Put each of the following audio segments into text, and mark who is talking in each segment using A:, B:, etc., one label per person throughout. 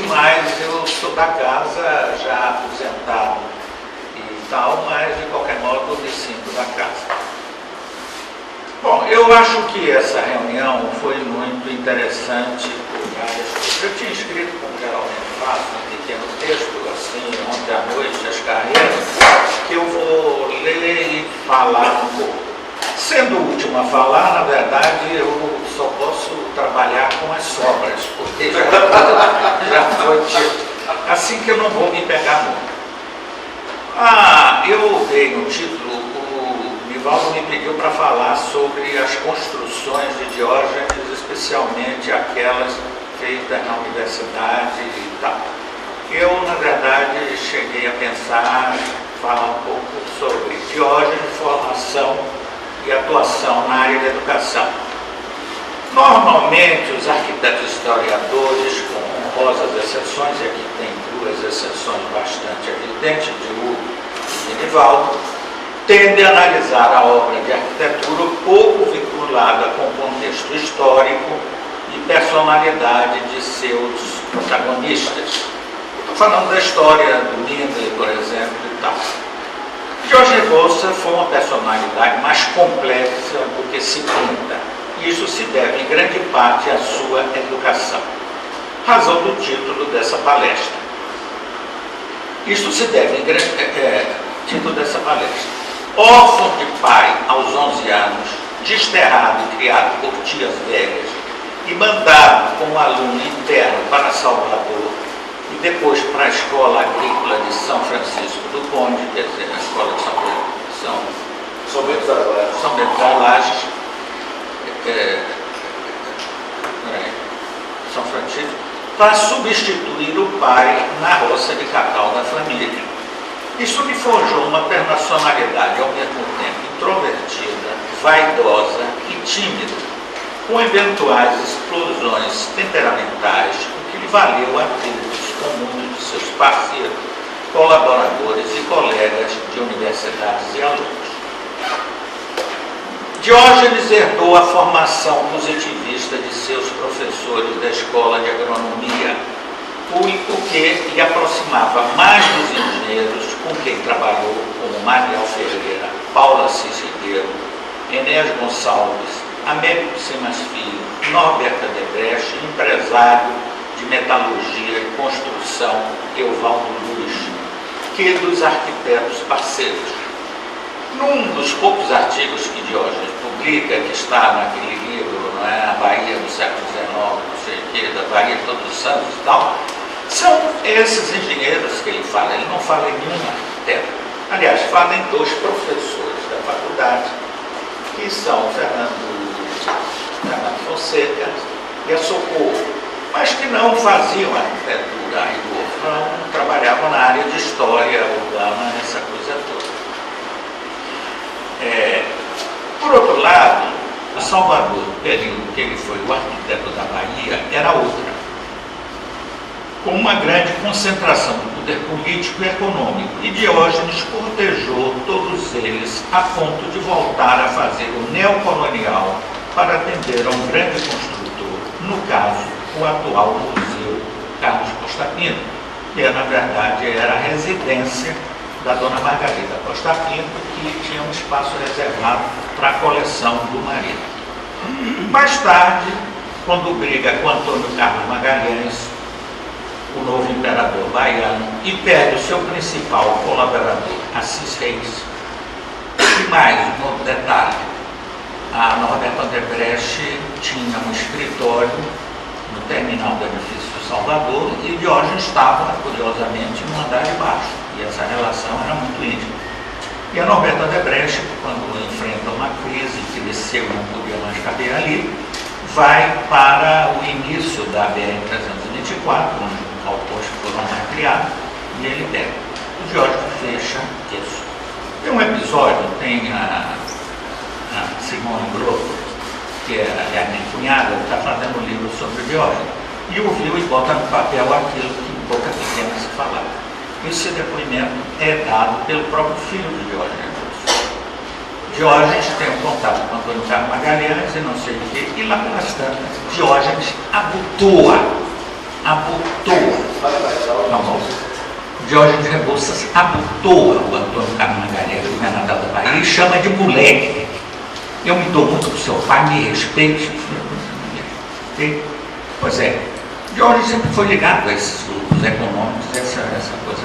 A: mas eu sou da casa, já aposentado e tal, mas de qualquer modo me sinto da casa. Bom, eu acho que essa reunião foi muito interessante por várias coisas. Eu tinha escrito, como geralmente faço, um pequeno texto, assim, ontem à noite, as carreiras, que eu vou ler e falar um pouco. Sendo o último a falar, na verdade, eu só posso trabalhar com as sobras, porque já foi dito. Assim que eu não vou me pegar muito. Eu dei no título, o Nivaldo me pediu para falar sobre as construções de Diógenes, especialmente aquelas feitas na universidade e tal. Eu, na verdade, cheguei a pensar, falar um pouco sobre Diógenes, formação e atuação na área da educação. Normalmente, os arquitetos historiadores, com honrosas exceções, e aqui tem duas exceções bastante evidentes, de Hugo e de Nivaldo, tendem a analisar a obra de arquitetura pouco vinculada com o contexto histórico e personalidade de seus protagonistas. Estou falando da história do Mindley, por exemplo, e tal. Diógenes Bolsa foi uma personalidade mais complexa do que se pinta. Isso se deve, em grande parte, à sua educação. Razão do título dessa palestra. Isso se deve, em grande título dessa palestra. Órfão de pai aos 11 anos, desterrado e criado por tias velhas e mandado como aluno interno para Salvador e depois para a Escola Agrícola de São Francisco do Conde, quer dizer, a Escola de São Bento das Lajes, São Francisco, para substituir o pai na roça de cacau da família. Isso lhe forjou uma personalidade ao mesmo tempo introvertida, vaidosa e tímida, com eventuais explosões temperamentais, o que lhe valeu atritos com muitos de seus parceiros, colaboradores e colegas de universidades e alunos. Diógenes herdou a formação positivista de seus professores da Escola de Agronomia, o que lhe aproximava mais dos engenheiros com quem trabalhou, como Manuel Ferreira, Paulo Assis Ribeiro, Enéas Gonçalves, Américo Simas Filho, Norberto Odebrecht, empresário de metalurgia e construção, Evaldo Luz, que dos arquitetos parceiros. Num dos poucos artigos que Diógenes publica, que está naquele livro, não é? A Bahia do século XIX, não sei o quê, da Bahia de Todos os Santos e tal, são esses engenheiros que ele fala. Ele não fala em nenhum arquiteto. Aliás, fala em dois professores da faculdade, que são Fernando Fonseca e a Socorro, mas que não faziam arquitetura aí do Orfão, trabalhavam na área de história urbana, essa coisa toda. Por outro lado, Salvador, no período que ele foi o arquiteto da Bahia, era outra, com uma grande concentração do poder político e econômico, e Diógenes cortejou todos eles a ponto de voltar a fazer o neocolonial para atender a um grande construtor, no caso, o atual Museu Carlos Costa Pinto, que na verdade era a residência da dona Margarida Costa Pinto, que tinha um espaço reservado para a coleção do marido. Mais tarde, quando briga com Antônio Carlos Magalhães, o novo imperador baiano, e perde o seu principal colaborador, Assis Reis. E mais um outro detalhe, a Norberto Odebrecht tinha um escritório no terminal do edifício Salvador e Diógenes estava, curiosamente, no andar de baixo, e essa relação era muito íntima. E a Norberto Odebrecht, quando enfrenta uma crise que desceu e não podia mais caber ali, vai para o início da BR-324, onde os galpões foram lá criados, e ele pega. O Diógenes fecha isso. Tem um episódio, tem a Simone Grotto, que é a minha cunhada, está fazendo um livro sobre Diógenes, e ouviu e bota no papel aquilo que em boca pequena se falava. Esse depoimento é dado pelo próprio filho de Diógenes. Diógenes tem um contato com Antônio Carlos Magalhães e não sei o quê, e lá pelas tantas, Diógenes abotoa Tá bom. Diógenes Rebouças abotoa o Antônio Carlos Magalhães, governador da Bahia, e chama de moleque. Eu me dou muito com seu pai, me respeite. Pois é, Diógenes sempre foi ligado a esses grupos econômicos, essa coisa.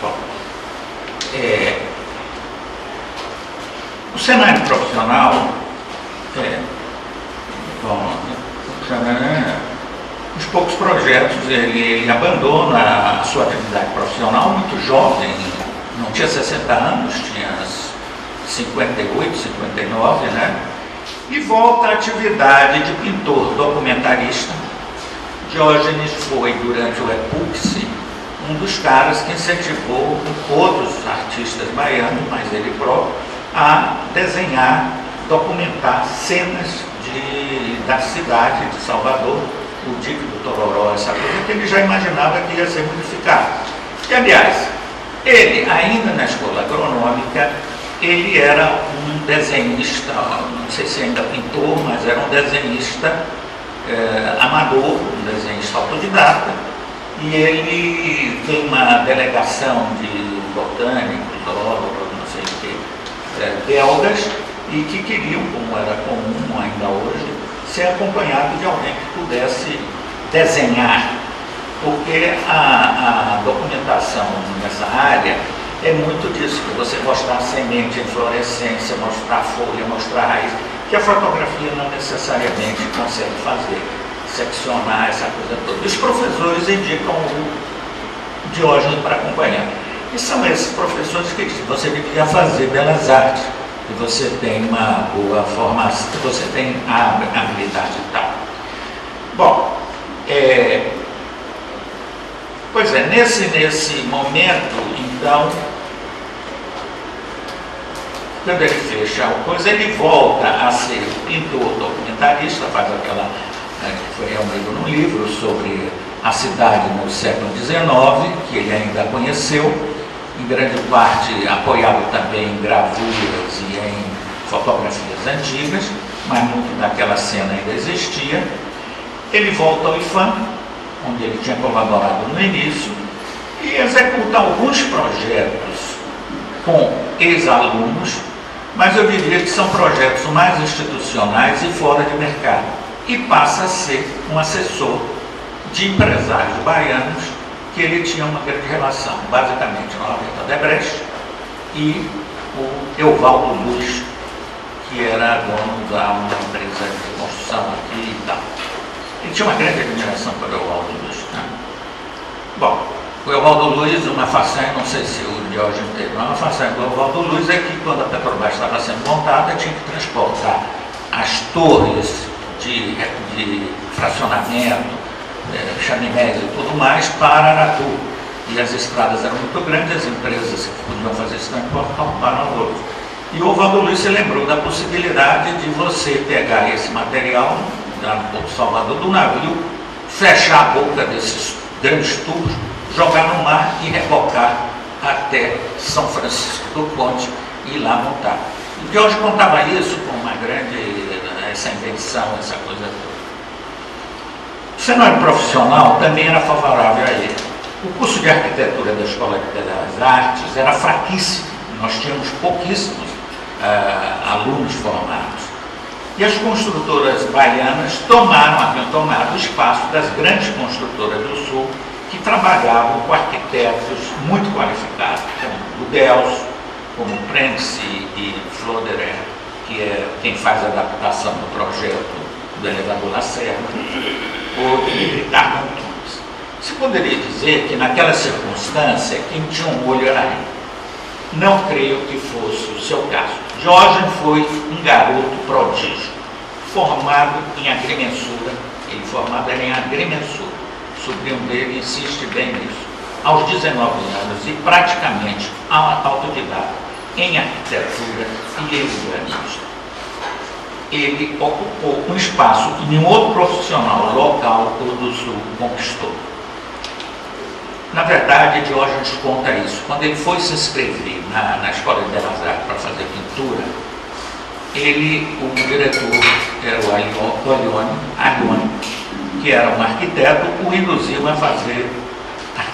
A: Bom, o cenário profissional, os poucos projetos, ele abandona a sua atividade profissional muito jovem, não tinha 60 anos, tinha 58, 59, né? E volta à atividade de pintor documentarista. Diógenes foi, durante o Epúxi, um dos caras que incentivou outros artistas baianos, mas ele próprio, a desenhar, documentar cenas da cidade de Salvador, o Dique do Tororó, essa coisa que ele já imaginava que ia ser modificado. E, aliás, ele, ainda na escola agronômica, ele era um desenhista, não sei se ainda pintor, mas era um desenhista amador, um desenhista autodidata, e ele tem uma delegação de botânicos, zoólogos, não sei o que, belgas, e que queriam, como era comum ainda hoje, ser acompanhado de alguém que pudesse desenhar, porque a documentação nessa área é muito disso, que você mostrar a semente, a inflorescência, mostrar a folha, mostrar a raiz, que a fotografia não necessariamente consegue fazer, seccionar essa coisa toda. Os professores indicam o Diógenes para acompanhar. E são esses professores que dizem, você devia fazer belas artes, que você tem uma boa formação, que você tem a habilidade e tal. Bom, pois é, nesse momento, então, quando ele fecha a coisa, ele volta a ser pintor documentarista, faz aquela, que foi reunido num livro sobre a cidade no século XIX, que ele ainda conheceu, em grande parte apoiado também em gravuras e em fotografias antigas, mas muito daquela cena ainda existia. Ele volta ao IFAM, onde ele tinha colaborado no início, e executa alguns projetos com ex-alunos, mas eu diria que são projetos mais institucionais e fora de mercado, e passa a ser um assessor de empresários baianos que ele tinha uma grande relação, basicamente no Alberto Odebrecht e o Eovaldo Luz, que era dono da uma empresa de construção aqui e tal. Ele tinha uma grande admiração pelo Eovaldo Luz, né? Bom, o Eovaldo Luz, uma façanha, não sei se o Diógenes teve, mas uma façanha do Eovaldo Luz é que quando a Petrobras estava sendo montada, tinha que transportar as torres de fracionamento, chaminés e tudo mais para Aratu. E as estradas eram muito grandes, as empresas que podiam fazer esse transporte ocuparam as outras. E o Eovaldo Luz se lembrou da possibilidade de você pegar esse material lá no Porto de Salvador do navio, fechar a boca desses grandes tubos, jogar no mar e rebocar até São Francisco do Conde e ir lá montar. E Diógenes contava isso com uma grande, essa invenção, essa coisa toda. O cenário profissional também era favorável a ele. O curso de arquitetura da Escola de Belas Artes era fraquíssimo, nós tínhamos pouquíssimos alunos formados. E as construtoras baianas haviam tomado o espaço das grandes construtoras do Sul, que trabalhavam com arquitetos muito qualificados, como o Delso, como Prentice e Floderer, que é quem faz a adaptação do projeto do elevador Lacerda, ou de Ricardo Antunes. Se poderia dizer que naquela circunstância quem tinha um olho era ele. Não creio que fosse o seu caso. Diógenes foi um garoto prodígio, formado em agrimensura. Ele formado era em agrimensura. O sobrinho dele insiste bem nisso. Aos 19 anos e praticamente autodidata em arquitetura e em urbanismo. Ele ocupou um espaço que nenhum outro profissional local do Sul conquistou. Na verdade, Diógenes conta isso. Quando ele foi se inscrever na Escola de Belas Artes para fazer pintura, o diretor era o Alione, que era um arquiteto, o induziu a fazer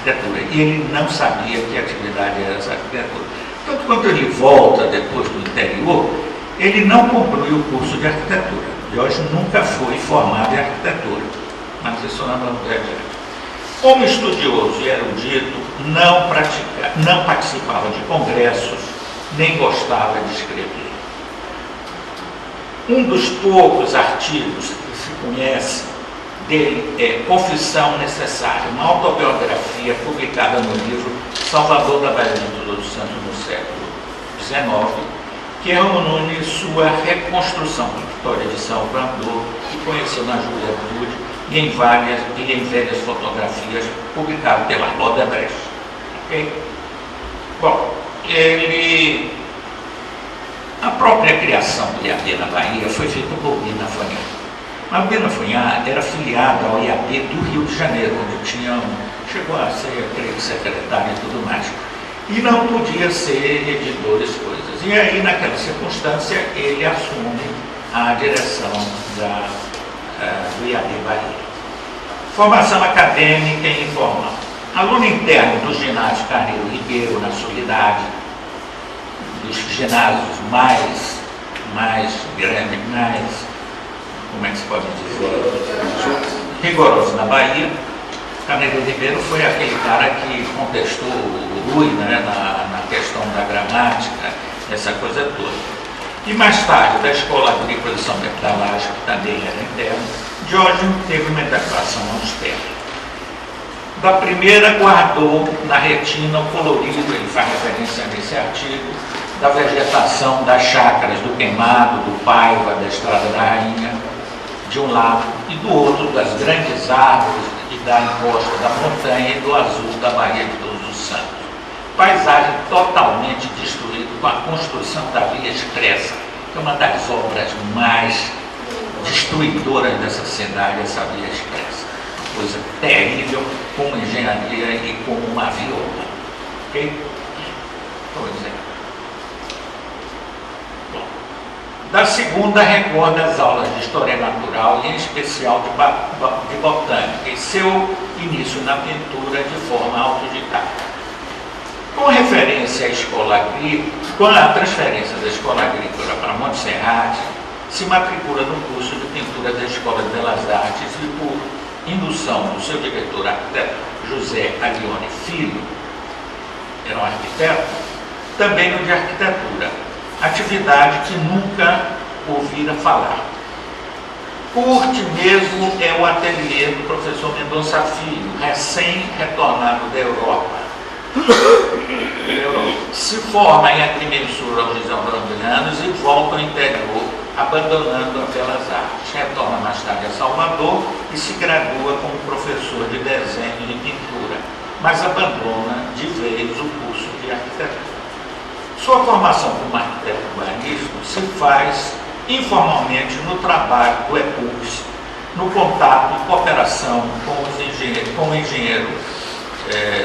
A: arquitetura. E ele não sabia que atividade era essa arquitetura. Tanto quando ele volta depois do interior, ele não conclui o curso de arquitetura. Jorge nunca foi formado em arquitetura, mas isso nós vamos ver adiante. Como estudioso e erudito, não participava de congressos, nem gostava de escrever. Um dos poucos artigos que se conhece dele é Confissão Necessária, uma autobiografia publicada no livro Salvador da Bahia de Todos os Santos no século XIX, que reúne sua reconstrução da história de Salvador, que conheceu na juventude e em velhas fotografias publicadas pela Odebrecht. Okay? Bom, a própria criação do IAB na Bahia foi feita por Bina Fanhá. Mas Bina Fanhá era filiada ao IAB do Rio de Janeiro, onde chegou a ser, creio, secretário e tudo mais. E não podia ser editor das coisas. E aí, naquela circunstância, ele assume a direção do IAB Bahia. Formação acadêmica e informal. Aluno interno do ginásio Carneiro Ribeiro, na Soledade, dos ginásios mais grandes, como é que se pode dizer, rigorosos na Bahia. Carneiro Ribeiro foi aquele cara que contestou o Rui, né, na questão da gramática, essa coisa toda. E mais tarde, da Escola Agrícola de São Bento da Laje, que também era interno, Diógenes teve uma integração austera. Da primeira, guardou na retina o colorido, ele faz referência nesse artigo, da vegetação das chácaras do Queimado, do Paiva, da Estrada da Rainha, de um lado, e do outro, das grandes árvores e da encosta da montanha e do azul da Bahia de Todos os Santos. Paisagem totalmente destruída com a construção da Via Expressa, que é uma das obras mais destruidoras dessa cidade, essa Via Expressa. Uma coisa terrível, como engenharia e como uma via urbana. Ok? Pois é. Bom, da segunda, recorda as aulas de História Natural e, em especial, de Botânica, e seu início na pintura de forma autodidata. Com referência à escola agrícola, com a transferência da escola agrícola para Montserrat, se matricula no curso de pintura da Escola de Belas Artes e, por indução do seu diretor arquiteto José Aglione Filho, era um arquiteto, também no de arquitetura, atividade que nunca ouvira falar. Curte mesmo é o ateliê do professor Mendonça Filho, recém-retornado da Europa. Se forma em agrimensura aos 19 anos e volta ao interior, abandonando a Belas Artes. Retorna mais tarde a Salvador e se gradua como professor de desenho e pintura, mas abandona de vez o curso de arquitetura. Sua formação como arquiteto urbanista se faz informalmente no trabalho do EPUX, no contato e cooperação com o engenheiro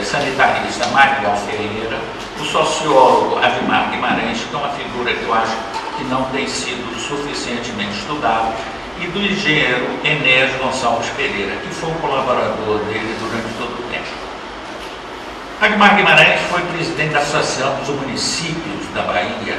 A: sanitarista Manuel Ferreira, o sociólogo Avimar Guimarães, que é uma figura que eu acho que não tem sido suficientemente estudada, e do engenheiro Enéas Gonçalves Pereira, que foi um colaborador dele durante todo o tempo. Avimar Guimarães foi presidente da Associação dos Municípios da Bahia.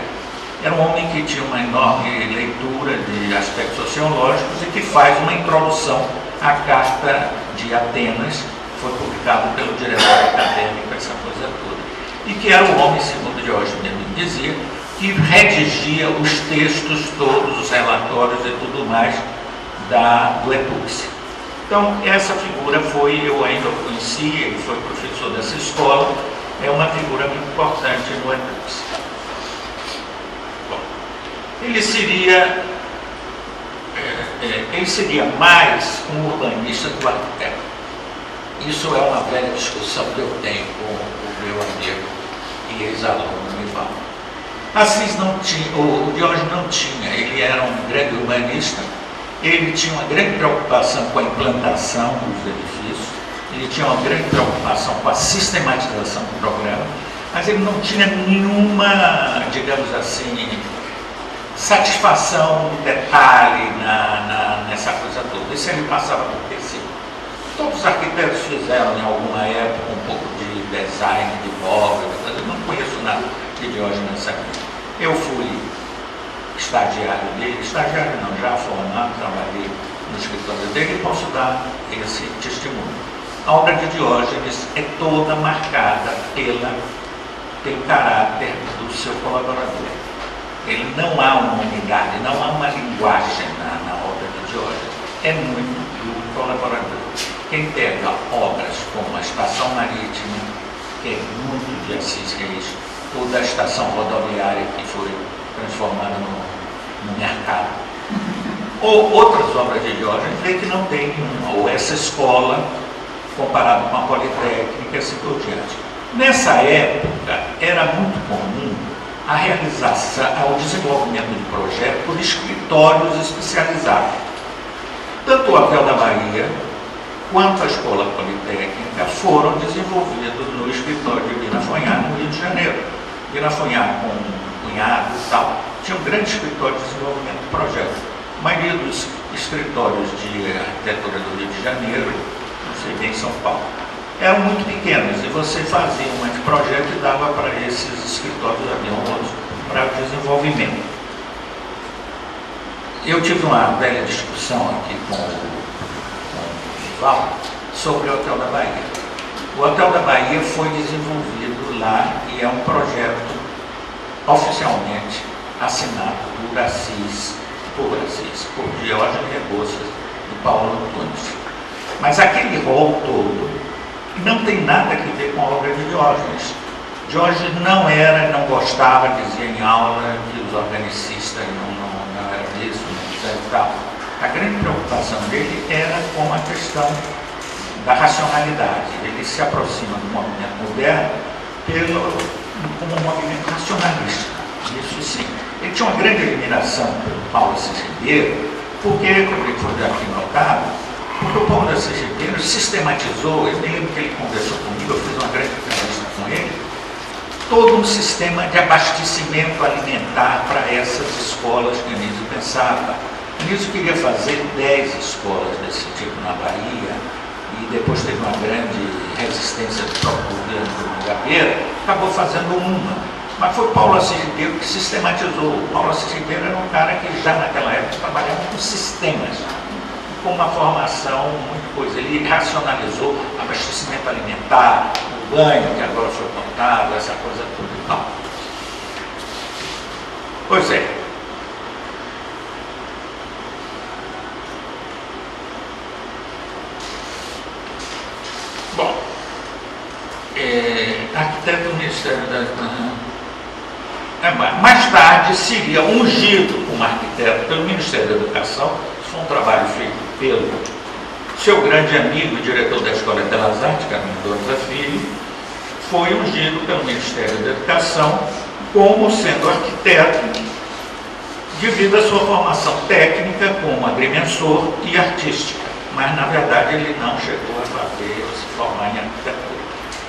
A: Era um homem que tinha uma enorme leitura de aspectos sociológicos e que faz uma introdução à Carta de Atenas, foi publicado pelo diretor acadêmico, essa coisa toda, e que era o homem, segundo Diógenes mesmo dizia, que redigia os textos todos, os relatórios e tudo mais do EPUX. Então, essa figura eu ainda o conheci, ele foi professor dessa escola, é uma figura muito importante no EPUX. Bom, ele seria mais um urbanista que o arquiteto. Isso é uma velha discussão que eu tenho com o meu amigo e ex-aluno Nivaldo. Assis não tinha, o Diógenes não tinha, ele era um grande urbanista, ele tinha uma grande preocupação com a implantação dos edifícios, ele tinha uma grande preocupação com a sistematização do programa, mas ele não tinha nenhuma, digamos assim, satisfação no detalhe, nessa coisa toda. Isso ele passava por tecido. Todos os arquitetos fizeram, em alguma época, um pouco que Diógenes sabia. Eu fui estagiário dele, estagiário não, já formado, trabalhei no escritório dele e posso dar esse testemunho. A obra de Diógenes é toda marcada pelo caráter do seu colaborador. Ele não há uma unidade, não há uma linguagem na obra de Diógenes. É muito do colaborador. Quem pega obras como a Estação Marítima, que é muito de Assis Reis, ou da Estação Rodoviária, que foi transformada no mercado, ou outras obras de Diógenes, vê que não tem nenhuma, ou essa escola, comparado com a Politécnica, e assim por diante. Nessa época, era muito comum a realização, o desenvolvimento de projetos por escritórios especializados. Tanto o Hotel da Bahia, quanto a Escola Politécnica foram desenvolvidos no escritório de Vina Fonhar, no Rio de Janeiro. Vina Fonhar, com um cunhado e tal, tinha um grande escritório de desenvolvimento de projetos. A maioria dos escritórios de arquitetura do Rio de Janeiro, não sei bem, São Paulo, eram muito pequenos e você fazia um anteprojeto e dava para esses escritórios, haviam outros, para o desenvolvimento. Eu tive uma velha discussão aqui com o Val sobre o Hotel da Bahia. O Hotel da Bahia foi desenvolvido lá e é um projeto oficialmente assinado por Diógenes Rebouças e Paulo Antunes. Mas aquele rol todo não tem nada a ver com a obra de Diógenes. Diógenes não gostava, dizia em aula, que os organicistas não eram isso, não e tal. A grande preocupação dele era com a questão da racionalidade. Ele se aproxima do movimento moderno como um movimento racionalista. Isso sim. Ele tinha uma grande admiração pelo Paulo Assis Ribeiro, porque, como ele foi aqui notado, porque o Paulo Assis Ribeiro sistematizou, eu me lembro que ele conversou comigo, eu fiz uma grande entrevista com ele, todo um sistema de abastecimento alimentar para essas escolas que Anísio pensava. Anísio queria fazer 10 escolas desse tipo na Bahia, e depois teve uma grande resistência do próprio governo do Mangabeira, acabou fazendo uma. Mas foi Paulo Assis Ribeiro que sistematizou. O Paulo Assis Ribeiro era um cara que já naquela época trabalhava com sistemas, com uma formação muito coisa. Ele racionalizou abastecimento alimentar, o banho, que agora foi contado, essa coisa toda e tal. Pois é. Bom, arquiteto do Ministério mais tarde seria ungido como arquiteto pelo Ministério da Educação. Isso foi um trabalho feito pelo seu grande amigo e diretor da Escola de Belas Artes, que era Mendonça Filho. Foi ungido pelo Ministério da Educação como sendo arquiteto devido à sua formação técnica como agrimensor e artística, mas na verdade ele não chegou a se formar em arquitetura.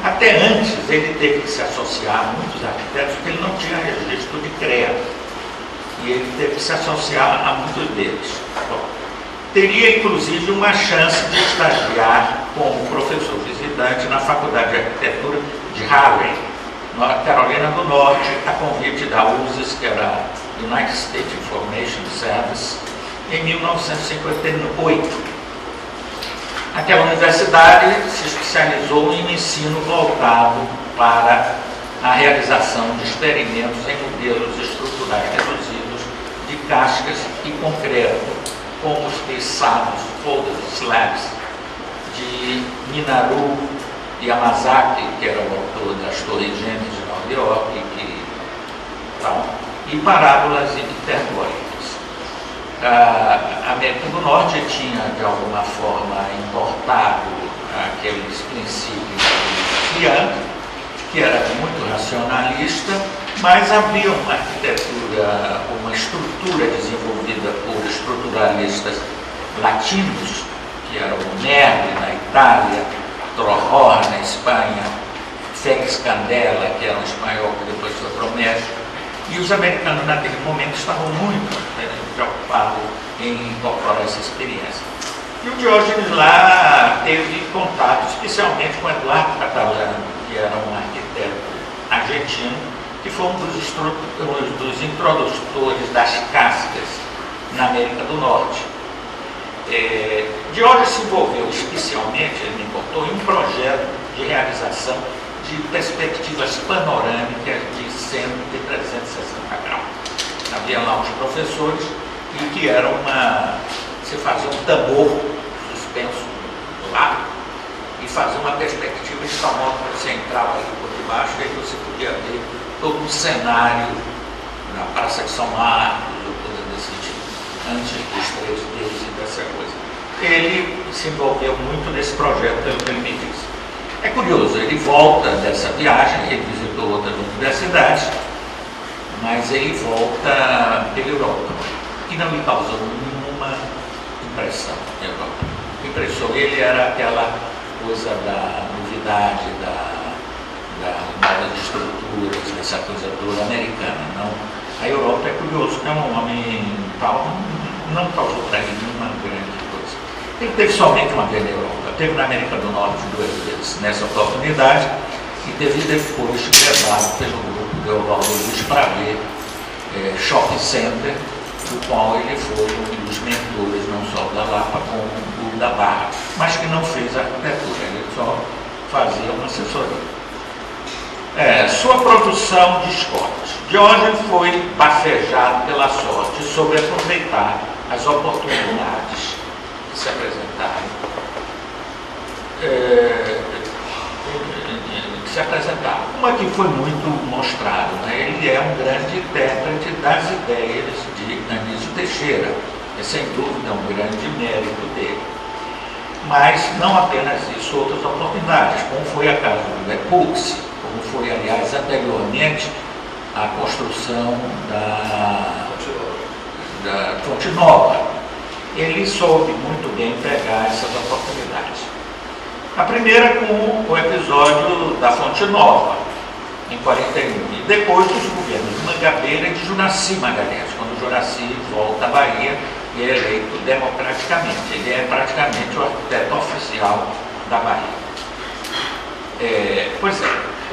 A: Até antes ele teve que se associar a muitos arquitetos porque ele não tinha registro de CREA, e ele teve que se associar a muitos deles. Bom, teria inclusive uma chance de estagiar como professor visitante na Faculdade de Arquitetura de Raleigh, na Carolina do Norte, a convite da USES, que era United States Information Service, em 1958. Aquela universidade se especializou em ensino voltado para a realização de experimentos em modelos estruturais reduzidos de cascas e concreto, como os peiçados, folded slabs, de Minaru Yamazaki, que era o autor das Torres Gêmeas de Nova York, e parábolas hiperbólicas. A América do Norte tinha, de alguma forma, importado aqueles princípios de Young, que era muito racionalista, mas havia uma arquitetura, uma estrutura desenvolvida por estruturalistas latinos, que eram Nervi na Itália, Trohor na Espanha, Félix Candela, que era um espanhol que depois foi para o México, e os americanos naquele momento estavam muito preocupados em incorporar essa experiência. E o Diógenes lá teve contato, especialmente com Eduardo Catalano, que era um arquiteto argentino, que foi um dos introdutores das cascas na América do Norte. Diógenes se envolveu especialmente, ele me contou, em um projeto de realização de perspectivas panorâmicas de 360 graus. Havia lá uns professores e que era você fazia um tambor suspenso do lado e fazia uma perspectiva de tal modo que você entrava ali por debaixo e aí você podia ver todo um cenário na Praça de São Marcos ou coisa desse tipo, antes dos três deles e dessa coisa. Ele se envolveu muito nesse projeto, pelo que ele me disse. É curioso, ele volta dessa viagem, ele visitou outras universidades, mas ele volta pela Europa, que não lhe causou nenhuma impressão na Europa. O que impressou ele era aquela coisa da novidade, das novas estruturas, dessa coisa toda americana. Não, a Europa é curioso, que é um homem tal, não causou para ele nenhuma grande coisa. Ele teve somente uma vez na Europa, teve na América do Norte 2 vezes nessa oportunidade e teve depois levado pelo grupo do Evaldo Luiz para ver Shopping Center, do qual ele foi um dos mentores, não só da Lapa, como o da Barra, mas que não fez arquitetura, ele só fazia uma assessoria. Sua produção de escolas. Diógenes foi bafejado pela sorte sobre aproveitar as oportunidades que se apresentaram. Uma que foi muito mostrada, né? Ele é um grande intérprete das ideias de Anísio Teixeira, é sem dúvida um grande mérito dele. Mas não apenas isso, outras oportunidades, como foi a casa do Lepux, como foi, aliás, anteriormente a construção da Fonte Nova. Ele soube muito bem pegar essas oportunidades. A primeira com o episódio da Fonte Nova, em 41, e depois dos governos de Mangabeira e de Juraci Magalhães, quando Juraci volta à Bahia e é eleito democraticamente. Ele é praticamente o arquiteto oficial da Bahia.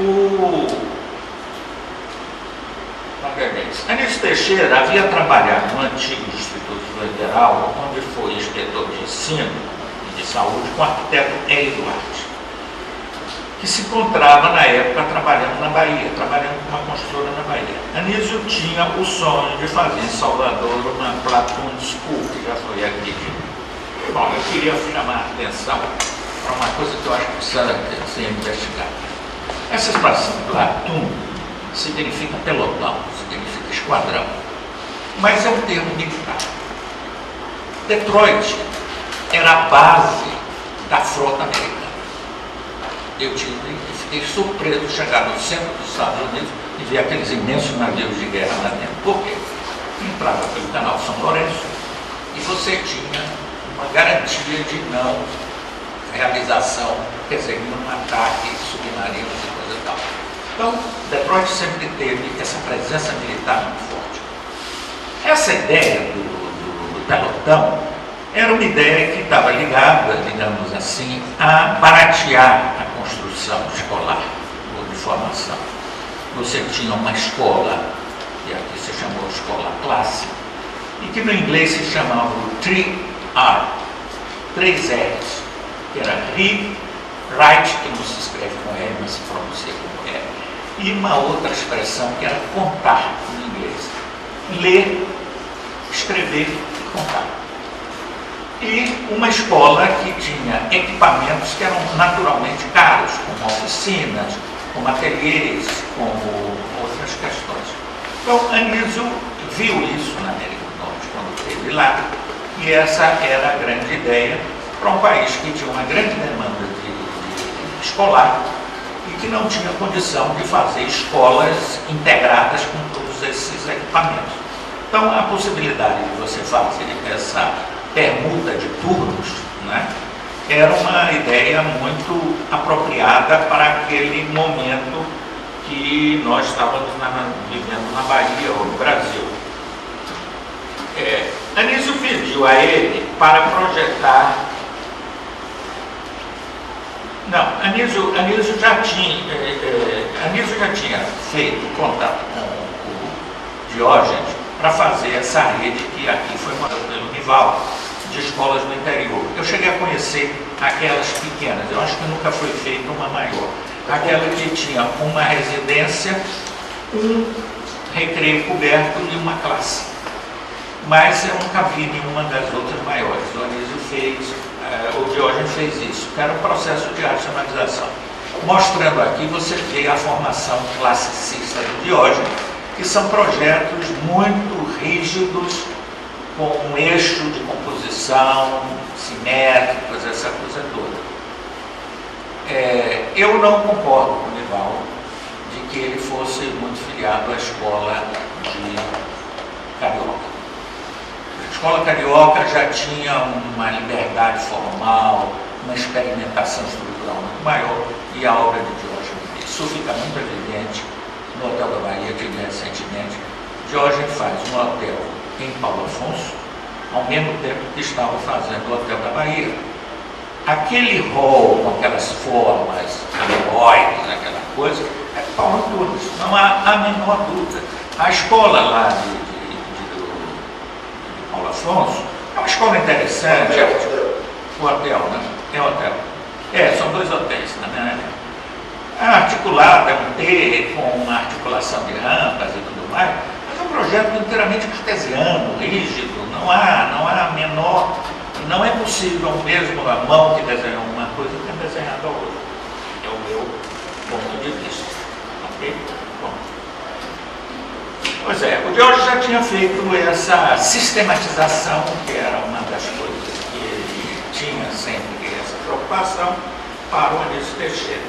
A: O Magalhães. Anísio Teixeira havia trabalhado no antigo Instituto Federal, onde foi inspetor de ensino e de saúde, com o arquiteto Hélio Duarte, que se encontrava na época trabalhando na Bahia, trabalhando com uma construtora na Bahia. Anísio tinha o sonho de fazer em Salvador uma Platoon School, que já foi aqui. Bom, eu queria chamar a atenção para uma coisa que eu acho que precisa ser investigada. Essa expressão Platoon significa pelotão, significa esquadrão, mas é um termo militar. Detroit era a base da frota americana. Eu fiquei surpreso de chegar no centro dos Estados Unidos e ver aqueles imensos navios de guerra lá dentro. Por quê? Entrava pelo canal São Lourenço e você tinha uma garantia de não realização, quer dizer, um ataque submarino e coisa e tal. Então, Detroit sempre teve essa presença militar muito forte. Essa ideia do pelotão era uma ideia que estava ligada, digamos assim, a baratear a construção escolar ou de formação. Você tinha uma escola, que aqui se chamou escola clássica, e que no inglês se chamava o 3R, 3 R's, que era read, write, que não se escreve com R, mas se pronuncia com R, e uma outra expressão que era contar em inglês. Ler, escrever e contar. E uma escola que tinha equipamentos que eram naturalmente caros, como oficinas, como ateliês, como outras questões. Então, Anísio viu isso na América do Norte quando esteve lá, e essa era a grande ideia para um país que tinha uma grande demanda de escolar e que não tinha condição de fazer escolas integradas com todos esses equipamentos. Então, a possibilidade de você fazer essa permuta de turnos, né, era uma ideia muito apropriada para aquele momento que nós estávamos vivendo na Bahia ou no Brasil. Anísio pediu a ele para projetar. Não, Anísio já tinha feito contato com o Diógenes para fazer essa rede que aqui foi montada pelo Nival, de escolas no interior. Eu cheguei a conhecer aquelas pequenas, eu acho que nunca foi feita uma maior. Aquela que tinha uma residência, um recreio coberto e uma classe. Mas eu nunca vi nenhuma das outras maiores. O Anísio fez, o Diógenes fez isso, que era um processo de racionalização. Mostrando aqui, você vê a formação classicista do Diógenes, que são projetos muito rígidos, com um eixo de composição, simétricos, essa coisa toda. Eu não concordo com o Nival de que ele fosse muito filiado à escola de Carioca. A escola carioca já tinha uma liberdade formal, uma experimentação estrutural muito maior, e a obra de Diógenes, isso fica muito evidente no Hotel da Bahia, que vi recentemente. Diógenes faz um hotel em Paulo Afonso, ao mesmo tempo que estava fazendo o Hotel da Bahia. Aquele hall com aquelas formas alegóricas, aquela coisa, é Paulo Antunes, não há a menor dúvida. A escola lá de Paulo Afonso é uma escola interessante. O hotel, né? É hotel. São dois hotéis, né? Articulada, um T, com uma articulação de rampas e tudo mais, mas é um projeto inteiramente cartesiano, rígido, não há a menor. Não é possível mesmo a mão que desenhou uma coisa ter desenhado a outra. É o meu ponto de vista. Ok? Bom. Pois é, o Diógenes já tinha feito essa sistematização, que era uma das coisas que ele tinha sempre essa preocupação, para o Anísio Teixeira.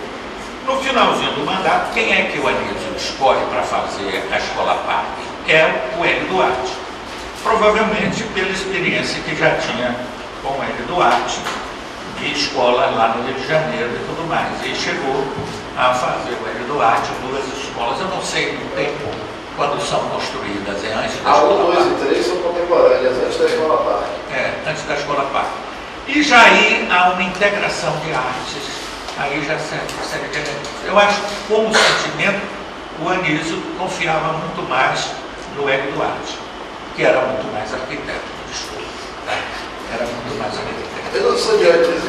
A: No finalzinho do mandato, quem é que o Anísio escolhe para fazer a Escola Parque? É o Hélio Duarte. Provavelmente pela experiência que já tinha com o Hélio Duarte, de escola lá no Rio de Janeiro e tudo mais. E chegou a fazer o Hélio Duarte duas escolas, eu não sei no tempo quando são construídas, antes da Escola Parque.
B: 1, 2 e 3 são contemporâneas, antes da Escola Parque.
A: Antes da Escola Parque. E já aí há uma integração de artes, aí já segue de elementos. Eu acho que, como sentimento, o Anísio confiava muito mais no Hélio Duarte, que era muito mais arquiteto, desculpa, tá? Era muito mais arquiteto.
B: Eu não sou de artes.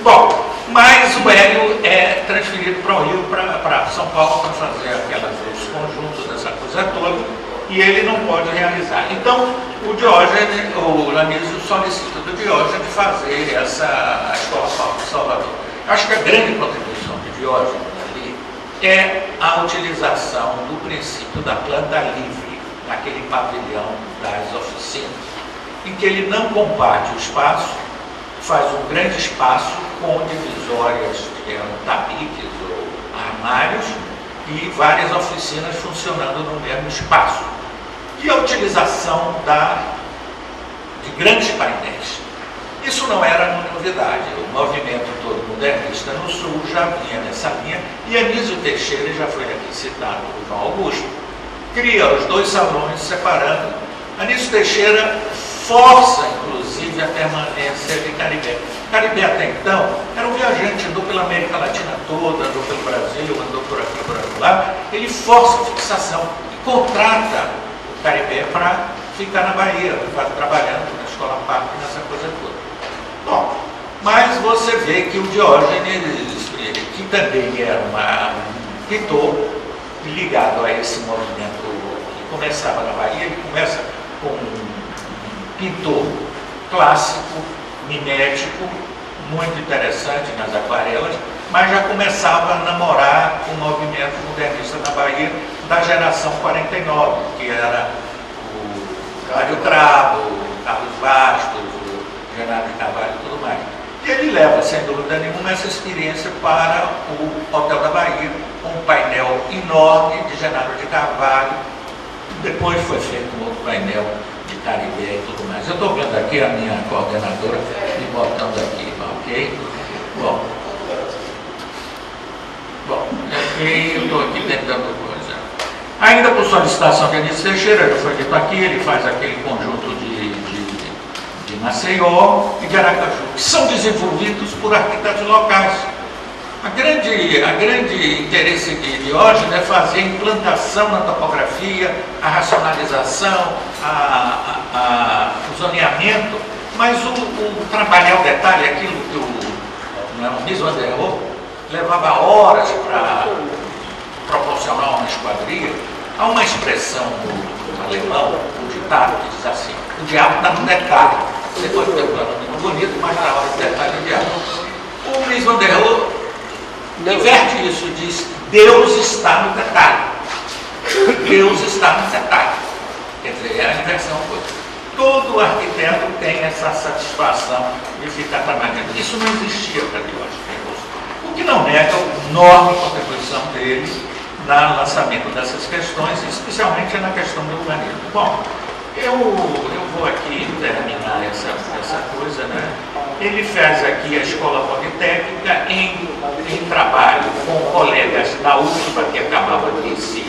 A: Bom, mas o Hélio é transferido para o Rio, para São Paulo, para fazer os conjuntos, essa coisa toda, e ele não pode realizar. Então, o Anísio solicita do Diógenes fazer a Escola Parque de Salvador. Acho que a grande contribuição de Diógenes ali é a utilização do princípio da planta livre, naquele pavilhão das oficinas, em que ele não combate o espaço, faz um grande espaço com divisórias, que eram tabiques ou armários, e várias oficinas funcionando no mesmo espaço. E a utilização de grandes painéis. Isso não era novidade. O movimento todo modernista no Sul já vinha nessa linha, e Anísio Teixeira, já foi aqui citado por João Augusto, cria os dois salões separando. Anísio Teixeira força, inclusive, a permanência de Caribé. Caribé, até então, era um viajante, andou pela América Latina toda, andou pelo Brasil, andou por aqui, por lá. Ele força a fixação e contrata o Caribé para ficar na Bahia, trabalhando na Escola Parque, nessa coisa toda. Bom, mas você vê que o Diógenes, que também era um pintor ligado a esse movimento que começava na Bahia, ele começa com um pintor clássico, mimético, muito interessante nas aquarelas, mas já começava a namorar com o movimento modernista na Bahia da geração 49, que era o Mário Cravo, o Carlos Bastos, o Genaro de Carvalho e tudo mais. E ele leva, sem dúvida nenhuma, essa experiência para o Hotel da Bahia, com um painel enorme de Genaro de Carvalho. Depois foi feito um outro painel de Caribé e tudo mais. Eu estou vendo aqui a minha coordenadora me botando aqui, ok? Bom, eu estou aqui tentando coisa. Ainda por solicitação de Anísio Teixeira, já foi dito aqui, ele faz aquele conjunto de Maceió e de Aracaju, que são desenvolvidos por arquitetos locais. A grande interesse de Diógenes é fazer a implantação na topografia, a racionalização, o zoneamento, mas o trabalhar o detalhe, aquilo que o Mies van der Rohe levava horas para proporcionar uma esquadria. Há uma expressão do alemão, o ditado, que diz assim: o diabo está no detalhe. Você pode ter um plano muito bonito, mas na hora do detalhe é o diabo. O Mies van der Rohe inverte isso, diz: Deus está no detalhe. Deus está no detalhe. Quer dizer, é a inversão toda. Todo arquiteto tem essa satisfação de ficar trabalhando. Isso não existia para Diógenes. O que não nega a enorme contribuição dele no lançamento dessas questões, especialmente na questão do urbanismo. Bom, eu vou aqui terminar essa coisa, né? Ele fez aqui a Escola Politécnica em trabalho com colegas da UFBA, que acabava de se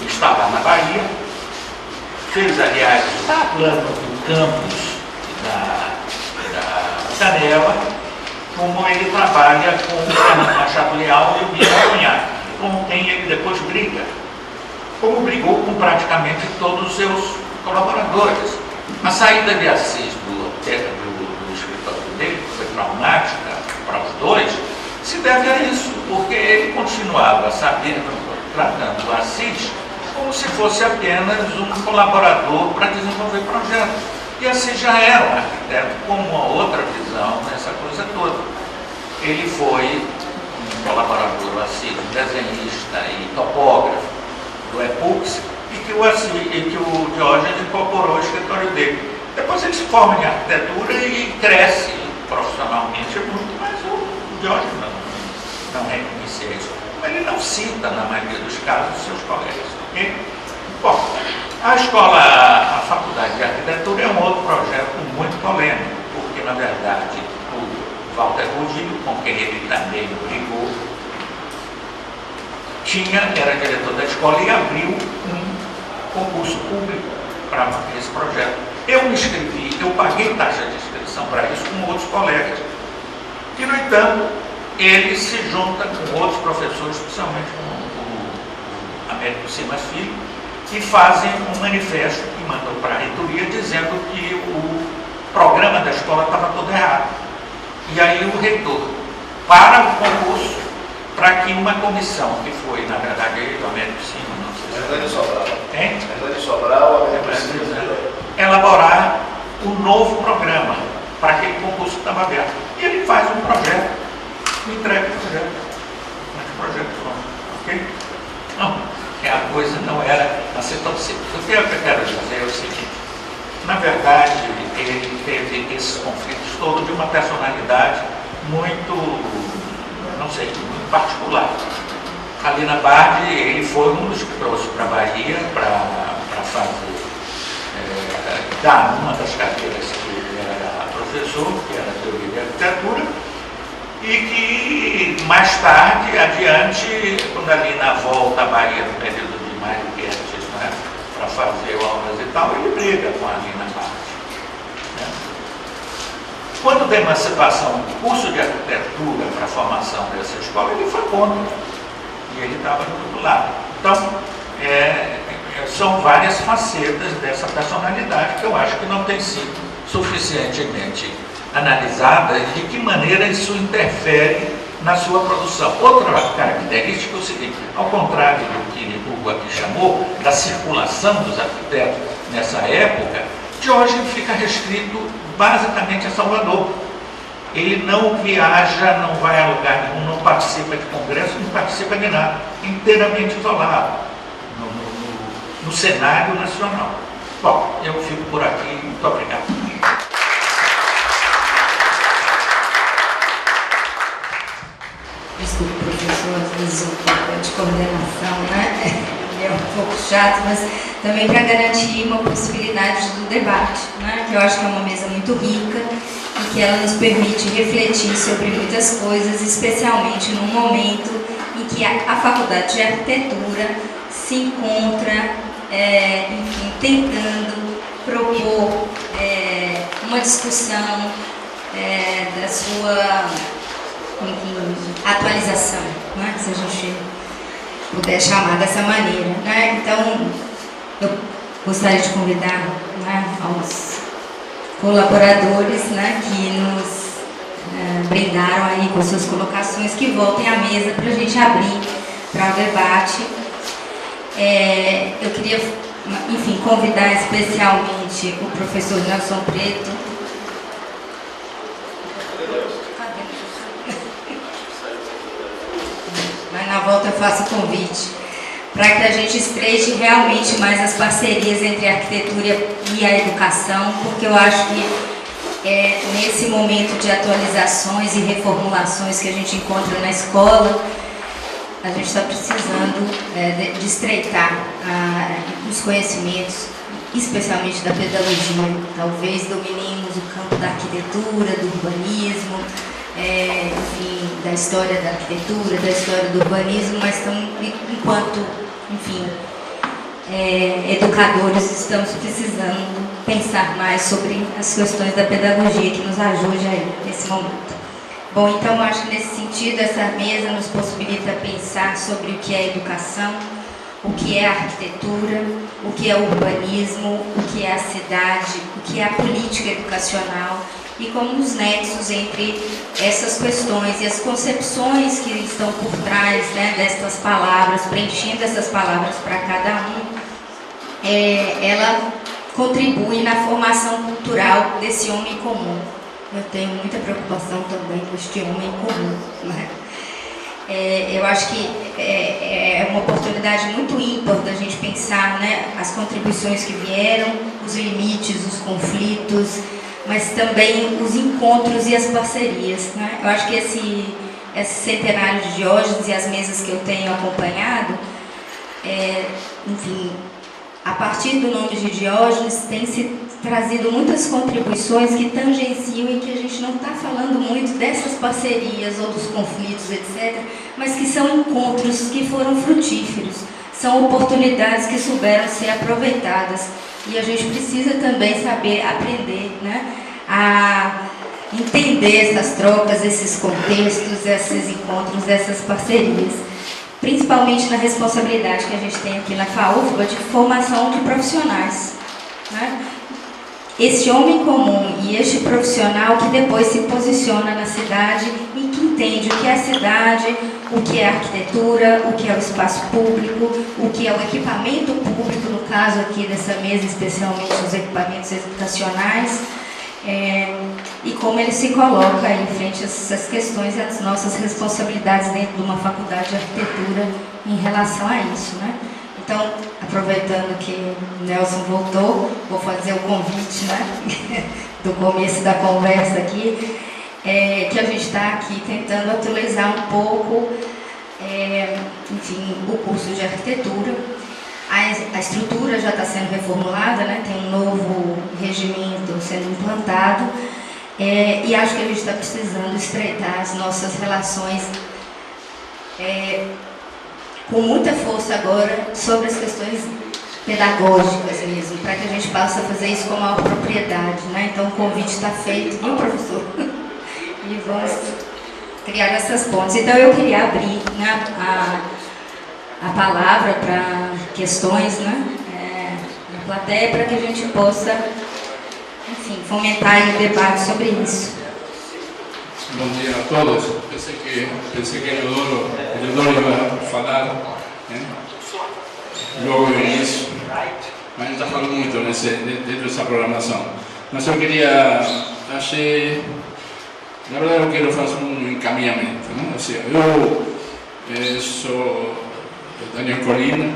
A: instalar na Bahia. Fez, aliás, o plano do campus da Canela, como ele trabalha com o Fernando Machado Leal e o Guilherme Cunhaque, com quem ele depois briga, como brigou com praticamente todos os seus colaboradores. A saída de Assis do escritório dele, que foi traumática para os dois, se deve a isso, porque ele continuava tratando o Assis como se fosse apenas um colaborador para desenvolver projetos. E assim já era um arquiteto com uma outra visão nessa coisa toda. Ele foi um colaborador, assim, desenhista e topógrafo do EPUX, e que o Diógenes incorporou ao escritório dele. Depois ele se forma em arquitetura e cresce profissionalmente muito, mas o Diógenes não reconhecia isso. Ele não cita, na maioria dos casos, seus colegas. Okay? Bom, a Faculdade de Arquitetura é um outro projeto muito polêmico, porque, na verdade, o Walter Ruggiero, com quem ele também brigou, era diretor da escola e abriu um concurso público para esse projeto. Eu me inscrevi, eu paguei taxa de inscrição para isso com outros colegas. E, no entanto, ele se junta com outros professores, especialmente com o Américo Simas Filho, e fazem um manifesto que mandam para a reitoria dizendo que o programa da escola estava todo errado. E aí o reitor para o concurso para que uma comissão, que foi, na verdade, o Américo Simas, não sei se
B: Hernani Sobral.
A: Hein?
B: Hernani Sobral, Américo Simas.
A: Elaborar um novo programa para aquele concurso que estava aberto. E ele faz um projeto, entrega o projeto. Mas o projeto pronto, ok? Não, a coisa não era assim tão simples. O que eu quero dizer é o seguinte: na verdade, ele teve esses conflitos todos de uma personalidade muito, não sei, muito particular. Ali na Bard, ele foi um dos que trouxe para a Bahia para fazer, dar uma das cadeiras que ele era professor, que era teoria de arquitetura, e que mais tarde, adiante, quando ali na volta à Bahia, no período de Mário Kertes, né, para fazer obras e tal, ele briga com a Lina Bard. Né? Quando da emancipação do curso de arquitetura para a formação dessa escola, ele foi contra. E ele estava do outro lado. Então, são várias facetas dessa personalidade que eu acho que não tem sido suficientemente analisada de que maneira isso interfere na sua produção. Outra característica é o seguinte: ao contrário do que Hugo aqui chamou da circulação dos arquitetos nessa época, Diógenes fica restrito basicamente a Salvador. Ele não viaja, não vai a lugar nenhum, não participa de congresso, não participa de nada, inteiramente isolado no cenário nacional. Bom, eu fico por aqui, muito obrigado.
C: Desculpe, professor, às vezes um pouco de coordenação, né? É um pouco chato, mas também para garantir uma possibilidade do debate, né? Que eu acho que é uma mesa muito rica e que ela nos permite refletir sobre muitas coisas, especialmente num momento em que a Faculdade de Arquitetura se encontra, enfim, tentando propor uma discussão da sua, enfim, atualização, né? Se a gente puder chamar dessa maneira, né? Então, eu gostaria de convidar, né, aos colaboradores, né, que nos brindaram aí com suas colocações, que voltem à mesa para a gente abrir para o debate. Eu queria, enfim, convidar especialmente o professor Nelson Preto. Mas na volta eu faço o convite para que a gente estreite realmente mais as parcerias entre a arquitetura e a educação, porque eu acho que nesse momento de atualizações e reformulações que a gente encontra na escola, a gente está precisando de estreitar os conhecimentos, especialmente da pedagogia. Talvez dominemos o campo da arquitetura, do urbanismo, enfim, da história da arquitetura, da história do urbanismo, mas enquanto, enfim, educadores, estamos precisando pensar mais sobre as questões da pedagogia que nos ajude aí nesse momento. Bom, então acho que nesse sentido essa mesa nos possibilita pensar sobre o que é educação, o que é arquitetura, o que é urbanismo, o que é a cidade, o que é a política educacional e como os nexos entre essas questões e as concepções que estão por trás, né, destas palavras, preenchendo essas palavras para cada um, ela contribui na formação cultural desse homem comum. Eu tenho muita preocupação também com este homem comum, né? Eu acho que é uma oportunidade muito ímpar da gente pensar, né, as contribuições que vieram, os limites, os conflitos, mas também os encontros e as parcerias, né? Eu acho que esse centenário de Diógenes e as mesas que eu tenho acompanhado, enfim, a partir do nome de Diógenes tem se trazido muitas contribuições que tangenciam e que a gente não está falando muito dessas parcerias ou dos conflitos, etc., mas que são encontros que foram frutíferos, são oportunidades que souberam ser aproveitadas. E a gente precisa também saber aprender, né, a entender essas trocas, esses contextos, esses encontros, essas parcerias. Principalmente na responsabilidade que a gente tem aqui na FAUFBA de formação de profissionais, né? Este homem comum e este profissional que depois se posiciona na cidade e que entende o que é a cidade, o que é a arquitetura, o que é o espaço público, o que é o equipamento público, no caso aqui dessa mesa, especialmente os equipamentos educacionais, e como ele se coloca em frente a essas questões e as nossas responsabilidades dentro de uma faculdade de arquitetura em relação a isso, né? Então, aproveitando que o Nelson voltou, vou fazer o convite, né, do começo da conversa aqui, que a gente está aqui tentando atualizar um pouco, enfim, o curso de arquitetura. A estrutura já está sendo reformulada, né? Tem um novo regimento sendo implantado, e acho que a gente está precisando estreitar as nossas relações com muita força agora sobre as questões pedagógicas mesmo, para que a gente possa fazer isso com maior propriedade, né? Então o convite está feito, viu, professor? E vamos criar essas pontes. Então eu queria abrir, né, a palavra para questões, né, na plateia, para que a gente possa, enfim, fomentar o debate sobre isso.
D: Bom dia a todos. Pensei que Eleodoro ia falar, né, logo no início, mas não está falando muito dentro dessa programação. Mas eu queria, na verdade eu quero fazer um encaminhamento, né? Assim, eu sou Daniel Colina,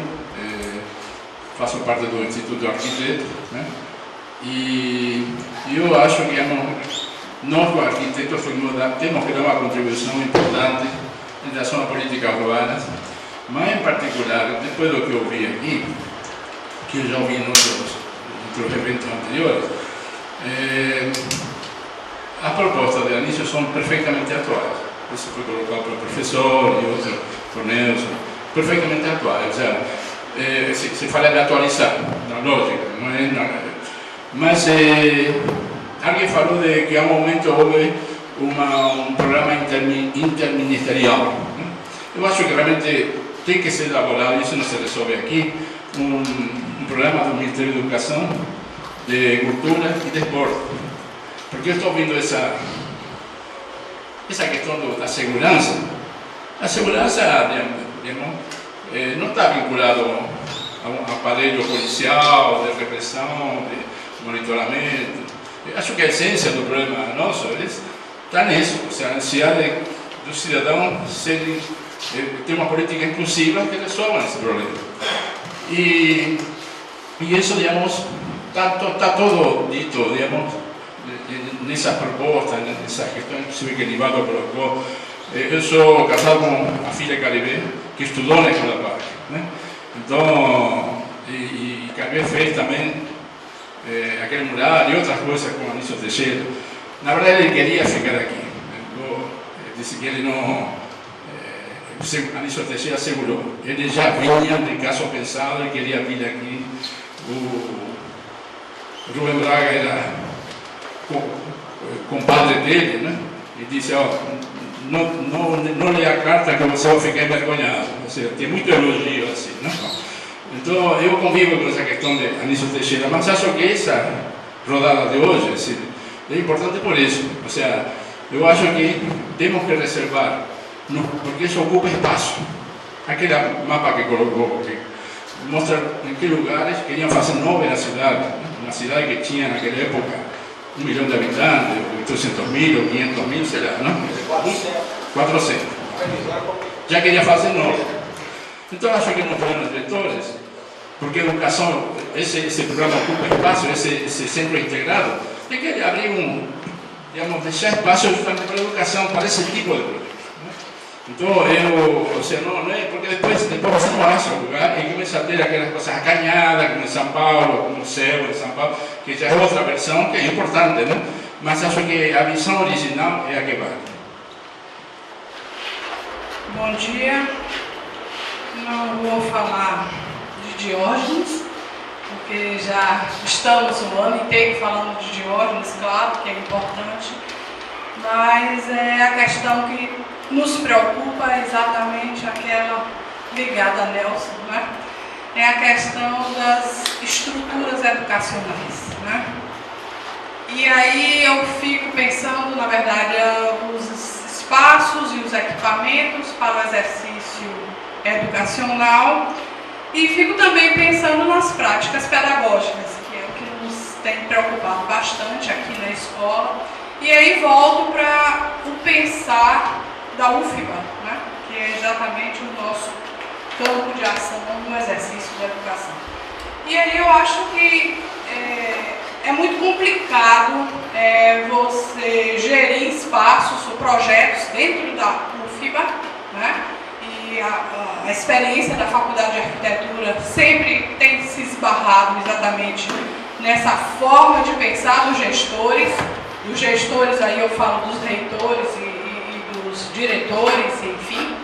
D: faço parte do Instituto Arquiteto, né? E eu acho que nós, arquitetos, temos que dar uma contribuição importante em relação à política urbana, mas em particular, depois do que eu vi aqui, que eu já ouvi em outros eventos anteriores, as propostas de Anísio são perfeitamente atuais. Isso foi colocado pelo professor e outro por Nelson, perfeitamente atuais. Ou seja, se fala de atualizar, na lógica, não é? Mas alguém falou de que há um momento houve um programa interministerial. Eu acho que realmente tem que ser elaborado, isso não se resolve aqui, um programa do Ministério da Educação, de Cultura e de Esporte. Porque eu estou vendo essa questão da segurança. A segurança, digamos, não está vinculada a um aparelho policial, de repressão, de monitoramento. Eu acho que a essência do problema nosso está nisso, ou seja, a necessidade do cidadão ter uma política inclusiva que resolva esse problema. E isso, digamos, está todo dito, digamos, nessas propostas, nessa questão, inclusive, que Nivaldo colocou. Eu sou casado com a filha Caribe, que estudou na Escola Parque, né? Então, e Caribe fez também aquele mural e outras coisas com Anísio Teixeira. Na verdade, ele queria ficar aqui. Ele disse que ele não... Anísio Teixeira assegurou. Ele já vinha de caso pensado, ele queria vir aqui. O Rubem Braga era compadre dele, né? E disse, não leia a carta que você vai ficar envergonhado. Ou seja, tem muito elogio assim, né? Então, eu convivo com essa questão de Anísio Teixeira, mas acho que essa rodada de hoje assim, é importante por isso. Ou seja, eu acho que temos que reservar, porque isso ocupa espaço. Aquele mapa que colocou, que mostra em que lugares queriam fazer nova na cidade, uma cidade que tinha naquela época 1 milhão de habitantes, 800 mil ou 500 mil, sei lá, não? 400. Já queria fazer nova. Então, acho que nos planos diretores, porque a educação, esse programa ocupa espaço, esse centro integrado, tem que abrir deixar espaço justamente para a educação, para esse tipo de projetos. Então, não é, porque depois você não acha o lugar e começa a ter aquelas coisas acanhadas, como em São Paulo, como o Museu de São Paulo, que já é outra versão, que é importante, né? Mas acho que a visão original é a que vale.
E: Bom dia. Não vou falar de Diógenes, porque já estamos o ano inteiro falando de Diógenes, claro que é importante, mas a questão que nos preocupa é exatamente aquela ligada a Nelson, né? É a questão das estruturas educacionais, né? E aí eu fico pensando, na verdade, os espaços e os equipamentos para o exercício educacional e fico também pensando nas práticas pedagógicas, que é o que nos tem preocupado bastante aqui na escola. E aí volto para o pensar da UFBA, né? Que é exatamente o nosso campo de ação no exercício da educação. E aí eu acho que é muito complicado você gerir espaços ou projetos dentro da UFBA, né? E a experiência da Faculdade de Arquitetura sempre tem se esbarrado exatamente nessa forma de pensar dos gestores. E os gestores, aí eu falo dos reitores e dos diretores, enfim,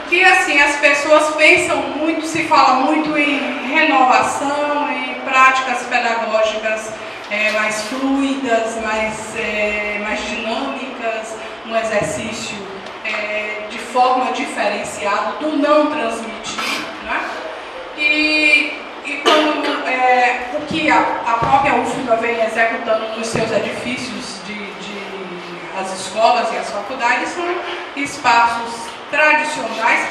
E: que assim, as pessoas pensam muito, se fala muito em renovação, em práticas pedagógicas mais fluidas, mais dinâmicas, um exercício de forma diferenciada, do não transmitir, né? E quando o que a própria UFBA vem executando nos seus edifícios as escolas e as faculdades são espaços tradicionais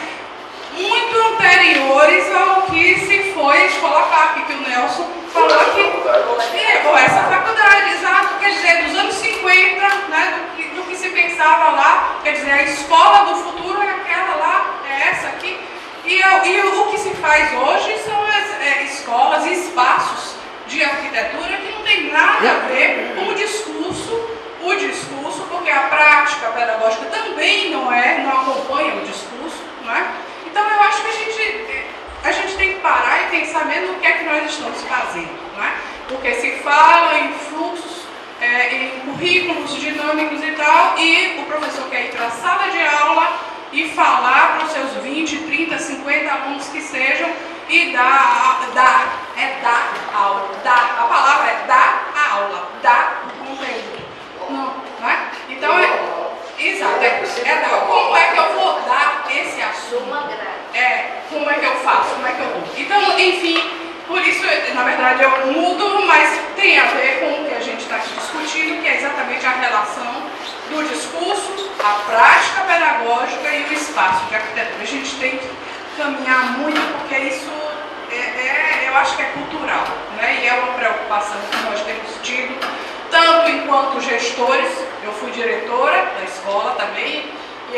E: muito anteriores ao que se foi a Escola Parque, que o Nelson falou aqui. Ou essa faculdade, exato, quer dizer, dos anos 50, né, do que se pensava lá, quer dizer, a escola do futuro é aquela lá, é essa aqui. E o que se faz hoje são as escolas e espaços de arquitetura que não tem nada a ver com o discurso, porque a prática pedagógica também não acompanha o discurso, não é? Então eu acho que a gente tem que parar e pensar mesmo no que é que nós estamos fazendo, não é? Porque se fala em fluxos, em currículos dinâmicos e tal, e o professor quer ir para a sala de aula e falar para os seus 20, 30, 50 alunos que sejam e dar aula. A palavra é dar a aula, dar o conteúdo. Não é? Então Exato. Como é que eu vou dar esse assunto? Como é que eu faço? Como é que eu vou? Então, enfim, por isso, na verdade, eu mudo, mas tem a ver com o que a gente está aqui discutindo, que é exatamente a relação do discurso, a prática pedagógica e o espaço de arquitetura. A gente tem que caminhar muito, porque isso eu acho que é cultural, né? E é uma preocupação que nós temos tido, tanto enquanto gestores. Eu fui diretora da escola também, e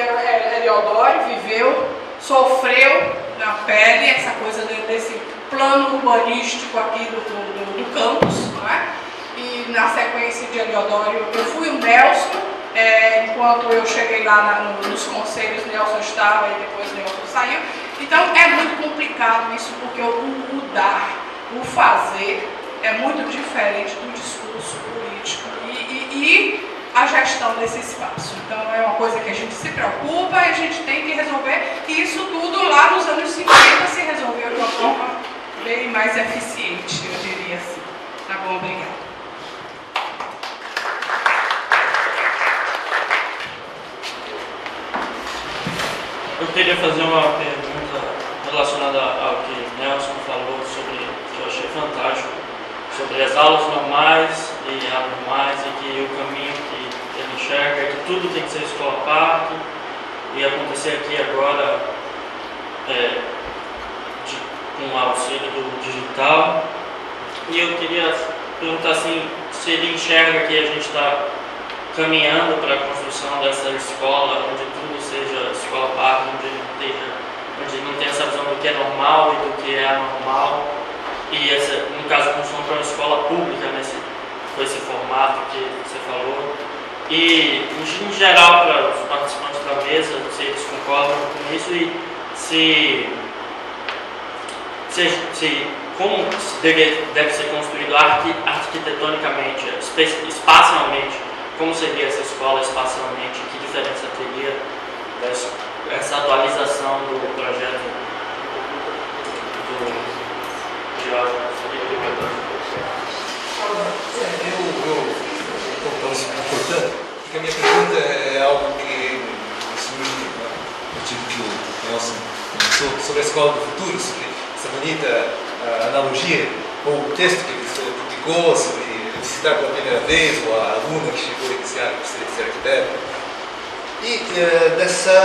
E: Eliodoro viveu, sofreu na pele essa coisa desse plano urbanístico aqui do campus, não é? E na sequência de Eliodoro, eu fui o Nelson, enquanto eu cheguei lá nos conselhos, Nelson estava e depois Nelson saiu. Então é muito complicado isso, porque o dar, o fazer, é muito diferente do discurso político e a gestão desse espaço. Então é uma coisa que a gente se preocupa e a gente tem que resolver, e isso tudo lá nos anos 50 se resolveu de uma forma bem mais eficiente, eu diria assim. Tá bom, obrigada.
F: Eu queria fazer uma pergunta relacionada ao que Nelson falou sobre, que eu achei fantástico, sobre as aulas normais e anormais, e que o caminho que ele enxerga é que tudo tem que ser escola-parque, e acontecer aqui agora com o auxílio do digital. E eu queria perguntar assim, se ele enxerga que a gente está caminhando para a construção dessa escola, onde tudo seja escola-parque, onde não tem essa visão do que é normal e do que é anormal, e no caso a construção para uma escola pública, com esse formato que você falou, e em geral para os participantes da mesa, se eles concordam com isso, e como deve ser construído arquitetonicamente, espacialmente, como seria essa escola espacialmente, que diferença teria essa atualização do projeto do Diógenes?
G: Importante, porque a minha pergunta é algo que surge a partir do que o Nelson começou sobre a escola do futuro, sobre essa bonita analogia, ou o texto que ele publicou sobre visitar pela primeira vez, ou a aluna que chegou iniciada por ser arquiteto. E dessa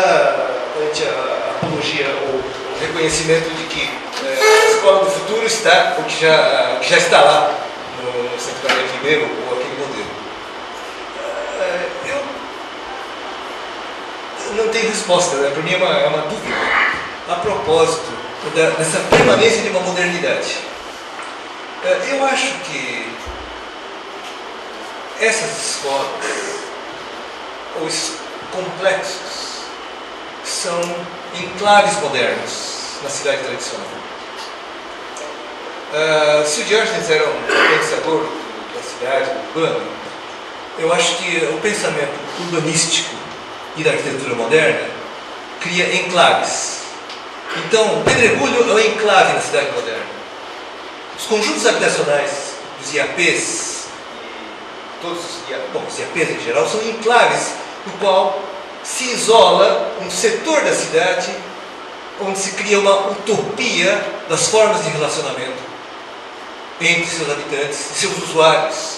G: apologia, ou o reconhecimento de que a escola do futuro está, o que já está lá no Santo Maria I, ou aquele modelo. Eu não tenho resposta, né? Para mim é uma dúvida a propósito dessa permanência de uma modernidade. Eu acho que essas escolas, os complexos, são enclaves modernos na cidade tradicional. Se o Diógenes era um pensador da cidade urbana, eu acho que o pensamento urbanístico e da arquitetura moderna cria enclaves. Então, o Pedregulho é um enclave na cidade moderna. Os conjuntos habitacionais dos IAPs, todos os IAPs em geral, são enclaves no qual se isola um setor da cidade onde se cria uma utopia das formas de relacionamento entre seus habitantes e seus usuários.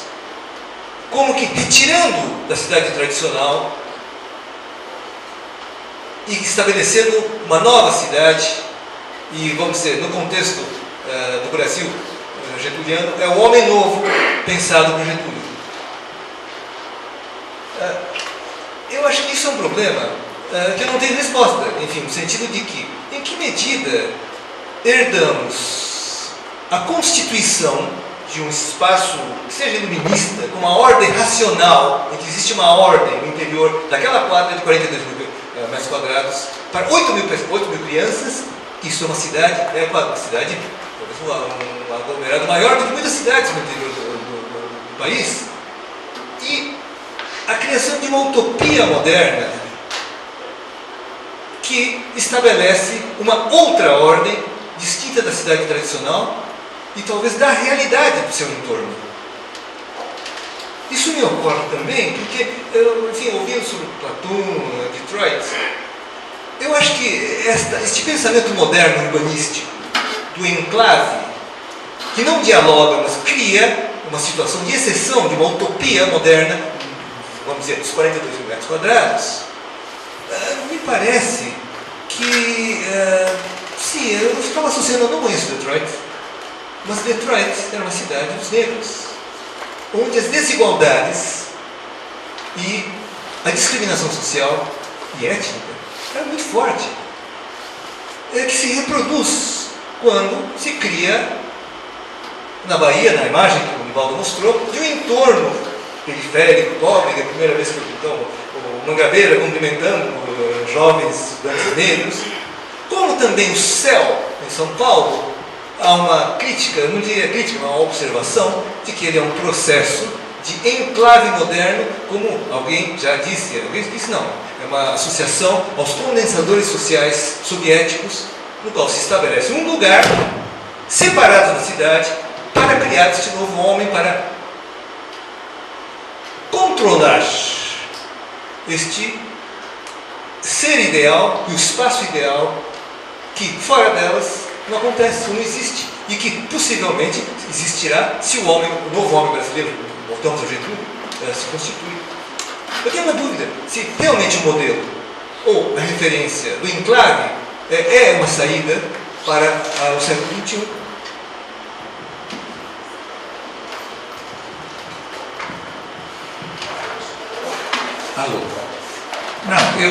G: Como que retirando da cidade tradicional e estabelecendo uma nova cidade, e vamos dizer, no contexto do Brasil getuliano, é o homem novo pensado por Getúlio. Eu acho que isso é um problema que eu não tenho resposta, enfim, no sentido de que, em que medida herdamos a constituição de um espaço que seja iluminista, com uma ordem racional, em que existe uma ordem no interior daquela quadra de 42 mil metros quadrados, para 8 mil crianças. Isso é uma cidade, uma cidade, talvez um aglomerado maior do que muitas cidades no interior do país, e a criação de uma utopia moderna que estabelece uma outra ordem distinta da cidade tradicional e talvez da realidade do seu entorno. Isso me ocorre também porque, enfim, ouvindo sobre Platão, Detroit, eu acho que este pensamento moderno urbanístico do enclave, que não dialoga, mas cria uma situação de exceção, de uma utopia moderna, vamos dizer, dos 42 mil metros quadrados, me parece que, sim, eu estava associando, eu não conheço Detroit, mas Detroit era uma cidade dos negros, onde as desigualdades e a discriminação social e étnica era muito forte, que se reproduz quando se cria, na Bahia, na imagem que o Nivaldo mostrou, de um entorno periférico, pobre, que é a primeira vez que então, o Mangabeira cumprimentando jovens negros, como também o céu em São Paulo. Há uma crítica, não diria crítica, uma observação de que ele é um processo de enclave moderno, como alguém já disse, não, é uma associação aos condensadores sociais soviéticos, no qual se estabelece um lugar separado da cidade para criar este novo homem, para controlar este ser ideal e o espaço ideal que fora delas não acontece, não existe, e que possivelmente existirá se o novo homem brasileiro, voltamos ao Getúlio, se constitui. Eu tenho uma dúvida, se realmente o modelo ou a referência do enclave é uma saída para o século XXI.
A: Alô? Não,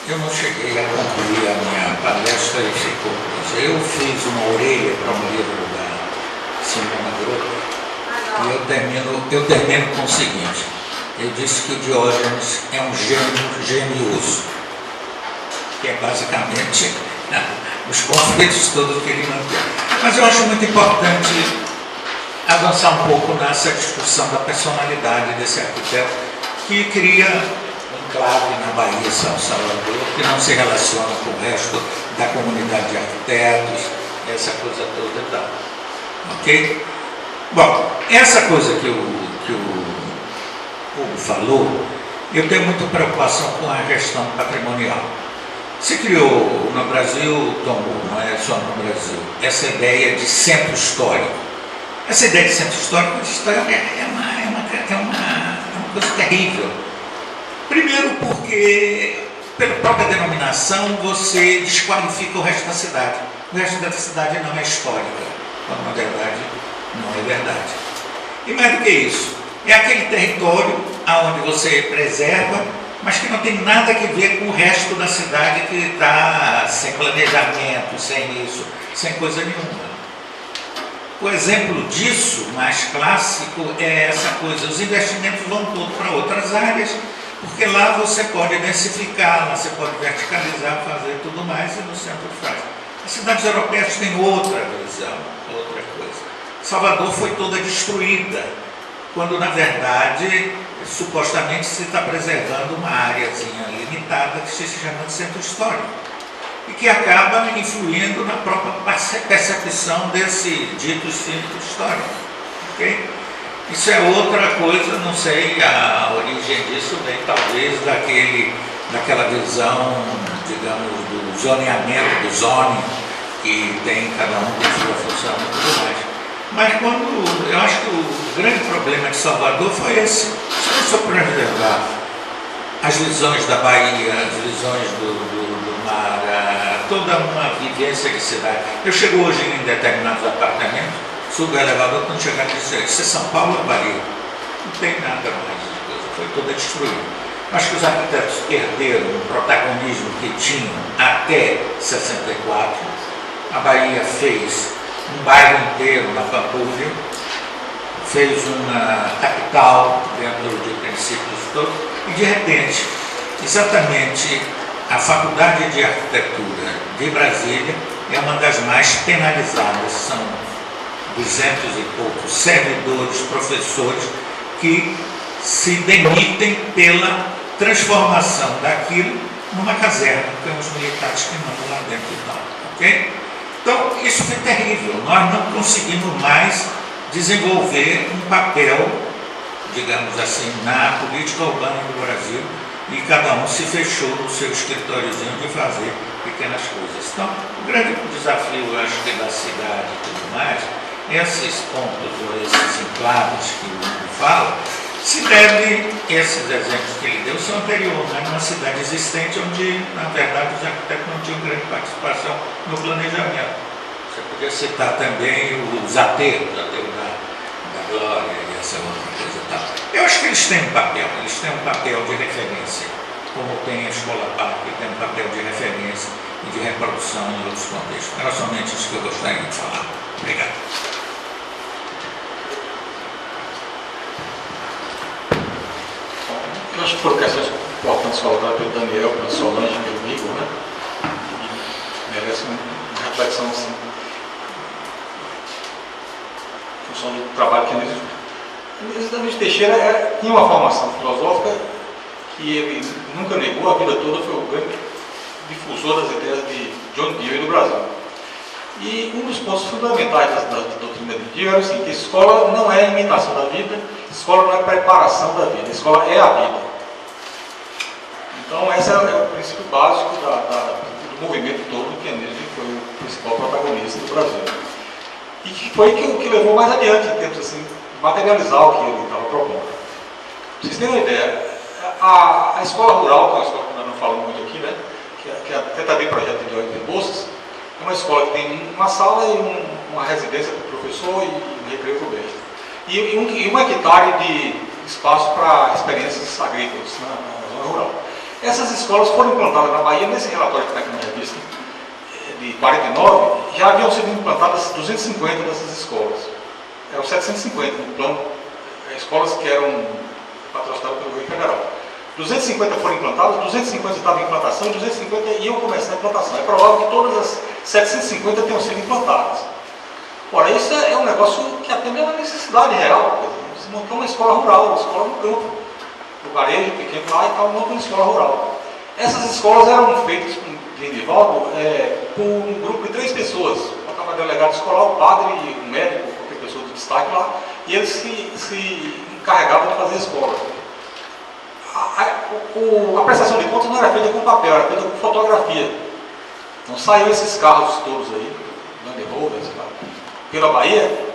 A: eu não cheguei a concluir a minha palestra e ficou. Eu fiz uma orelha para um livro da Simona Groth e eu termino com o seguinte. Eu disse que o Diógenes é um gênio genioso, que é basicamente os conflitos todos que ele mantém. Mas eu acho muito importante avançar um pouco nessa discussão da personalidade desse arquiteto que cria um enclave na Bahia, São Salvador, que não se relaciona com o resto da comunidade de arquitetos, essa coisa toda e tal. Ok? Bom, essa coisa que o Hugo falou, eu tenho muita preocupação com a questão patrimonial. Se criou no Brasil, tomou, não é só no Brasil, essa ideia de centro histórico. Essa ideia de centro histórico é uma coisa terrível. Primeiro porque, pela própria denominação, você desqualifica o resto da cidade. O resto da cidade não é histórica, quando na verdade não é verdade. E mais do que isso, é aquele território onde você preserva, mas que não tem nada a ver com o resto da cidade que está sem planejamento, sem isso, sem coisa nenhuma. O exemplo disso, mais clássico, é essa coisa. Os investimentos vão todos para outras áreas, porque lá você pode densificar, lá você pode verticalizar, fazer tudo mais, e no centro faz. As cidades europeias têm outra visão, outra coisa. Salvador foi toda destruída, quando na verdade, supostamente se está preservando uma áreazinha limitada que se chama de centro histórico, e que acaba influindo na própria percepção desse dito centro histórico. Okay? Isso é outra coisa, não sei, a origem disso vem talvez daquela visão, digamos, do zoneamento, do zoning, que tem cada um com sua função e tudo mais. Mas eu acho que o grande problema de Salvador foi esse. Se for preservar as visões da Bahia, as visões do mar, toda uma vivência de cidade. Eu chego hoje em determinados apartamentos, subo o elevador, quando chegar e dizer, isso é São Paulo ou Bahia? Não tem nada mais de coisa, foi toda destruída. Acho que os arquitetos perderam o protagonismo que tinham até 64. A Bahia fez um bairro inteiro na Pampulha, fez uma capital dentro de princípios todos, e de repente, exatamente a Faculdade de Arquitetura de Brasília é uma das mais penalizadas, são 200 e poucos servidores, professores, que se demitem pela transformação daquilo numa caserna, tem uns militares que mandam lá dentro e tal, ok? Então, isso foi terrível, nós não conseguimos mais desenvolver um papel digamos assim, na política urbana do Brasil, e cada um se fechou no seu escritóriozinho de fazer pequenas coisas. Então, o grande desafio, eu acho que da cidade e tudo mais, esses pontos ou esses enclaves que o Hugo fala, se deve, esses exemplos que ele deu são anteriores, né? Uma cidade existente onde, na verdade, os arquitetos não tinham grande participação no planejamento. Você podia citar também os aterros, o aterro da Glória e essa outra coisa e tal. Eu acho que eles têm um papel de referência, como tem a Escola Parque, tem um papel de referência e de reprodução em outros contextos. Era somente isso que eu gostaria de falar. Obrigado.
H: Eu acho que foram questões importantes colocadas pelo Daniel, pela Solange, pelo Igor, né? E merece uma reflexão assim, em função do trabalho que ele Danilo Teixeira tinha uma formação filosófica que ele nunca negou, a vida toda foi o grande difusor das ideias de John Dewey no Brasil. E um dos pontos fundamentais da doutrina de Dewey era o seguinte: a escola não é a imitação da vida, a escola não é a preparação da vida, a escola é a vida. Então, esse é o princípio básico do movimento todo do keynesianismo, que foi o principal protagonista do Brasil. E que foi o que levou mais adiante, em termos assim, materializar o que ele estava propondo. Pra vocês terem uma ideia, a escola rural, que é uma escola que nós não falamos muito aqui, né, que até também projeto de ordem de bolsas, é uma escola que tem uma sala e uma residência para o professor e um recreio para o mestre. E um hectare de espaço para experiências agrícolas na zona rural. Essas escolas foram implantadas na Bahia, nesse relatório que está aqui na revista, de 49, já haviam sido implantadas 250 dessas escolas. Eram 750 no plano, escolas que eram patrocinadas pelo governo federal. 250 foram implantadas, 250 estavam em implantação e 250 iam começar a implantação. É provável que todas as 750 tenham sido implantadas. Ora, isso é um negócio que atende a uma necessidade real. Você montar uma escola rural, uma escola no campo, no varejo pequeno lá e tal, monta uma escola rural. Essas escolas eram feitas de Edivaldo por um grupo de 3 pessoas. Botava delegado escolar, o padre, um médico, qualquer pessoa de destaque lá, e eles se encarregavam de fazer a escola. A prestação de contas não era feita com papel, era feita com fotografia. Então saiu esses carros todos aí, Land Rover, pela Bahia,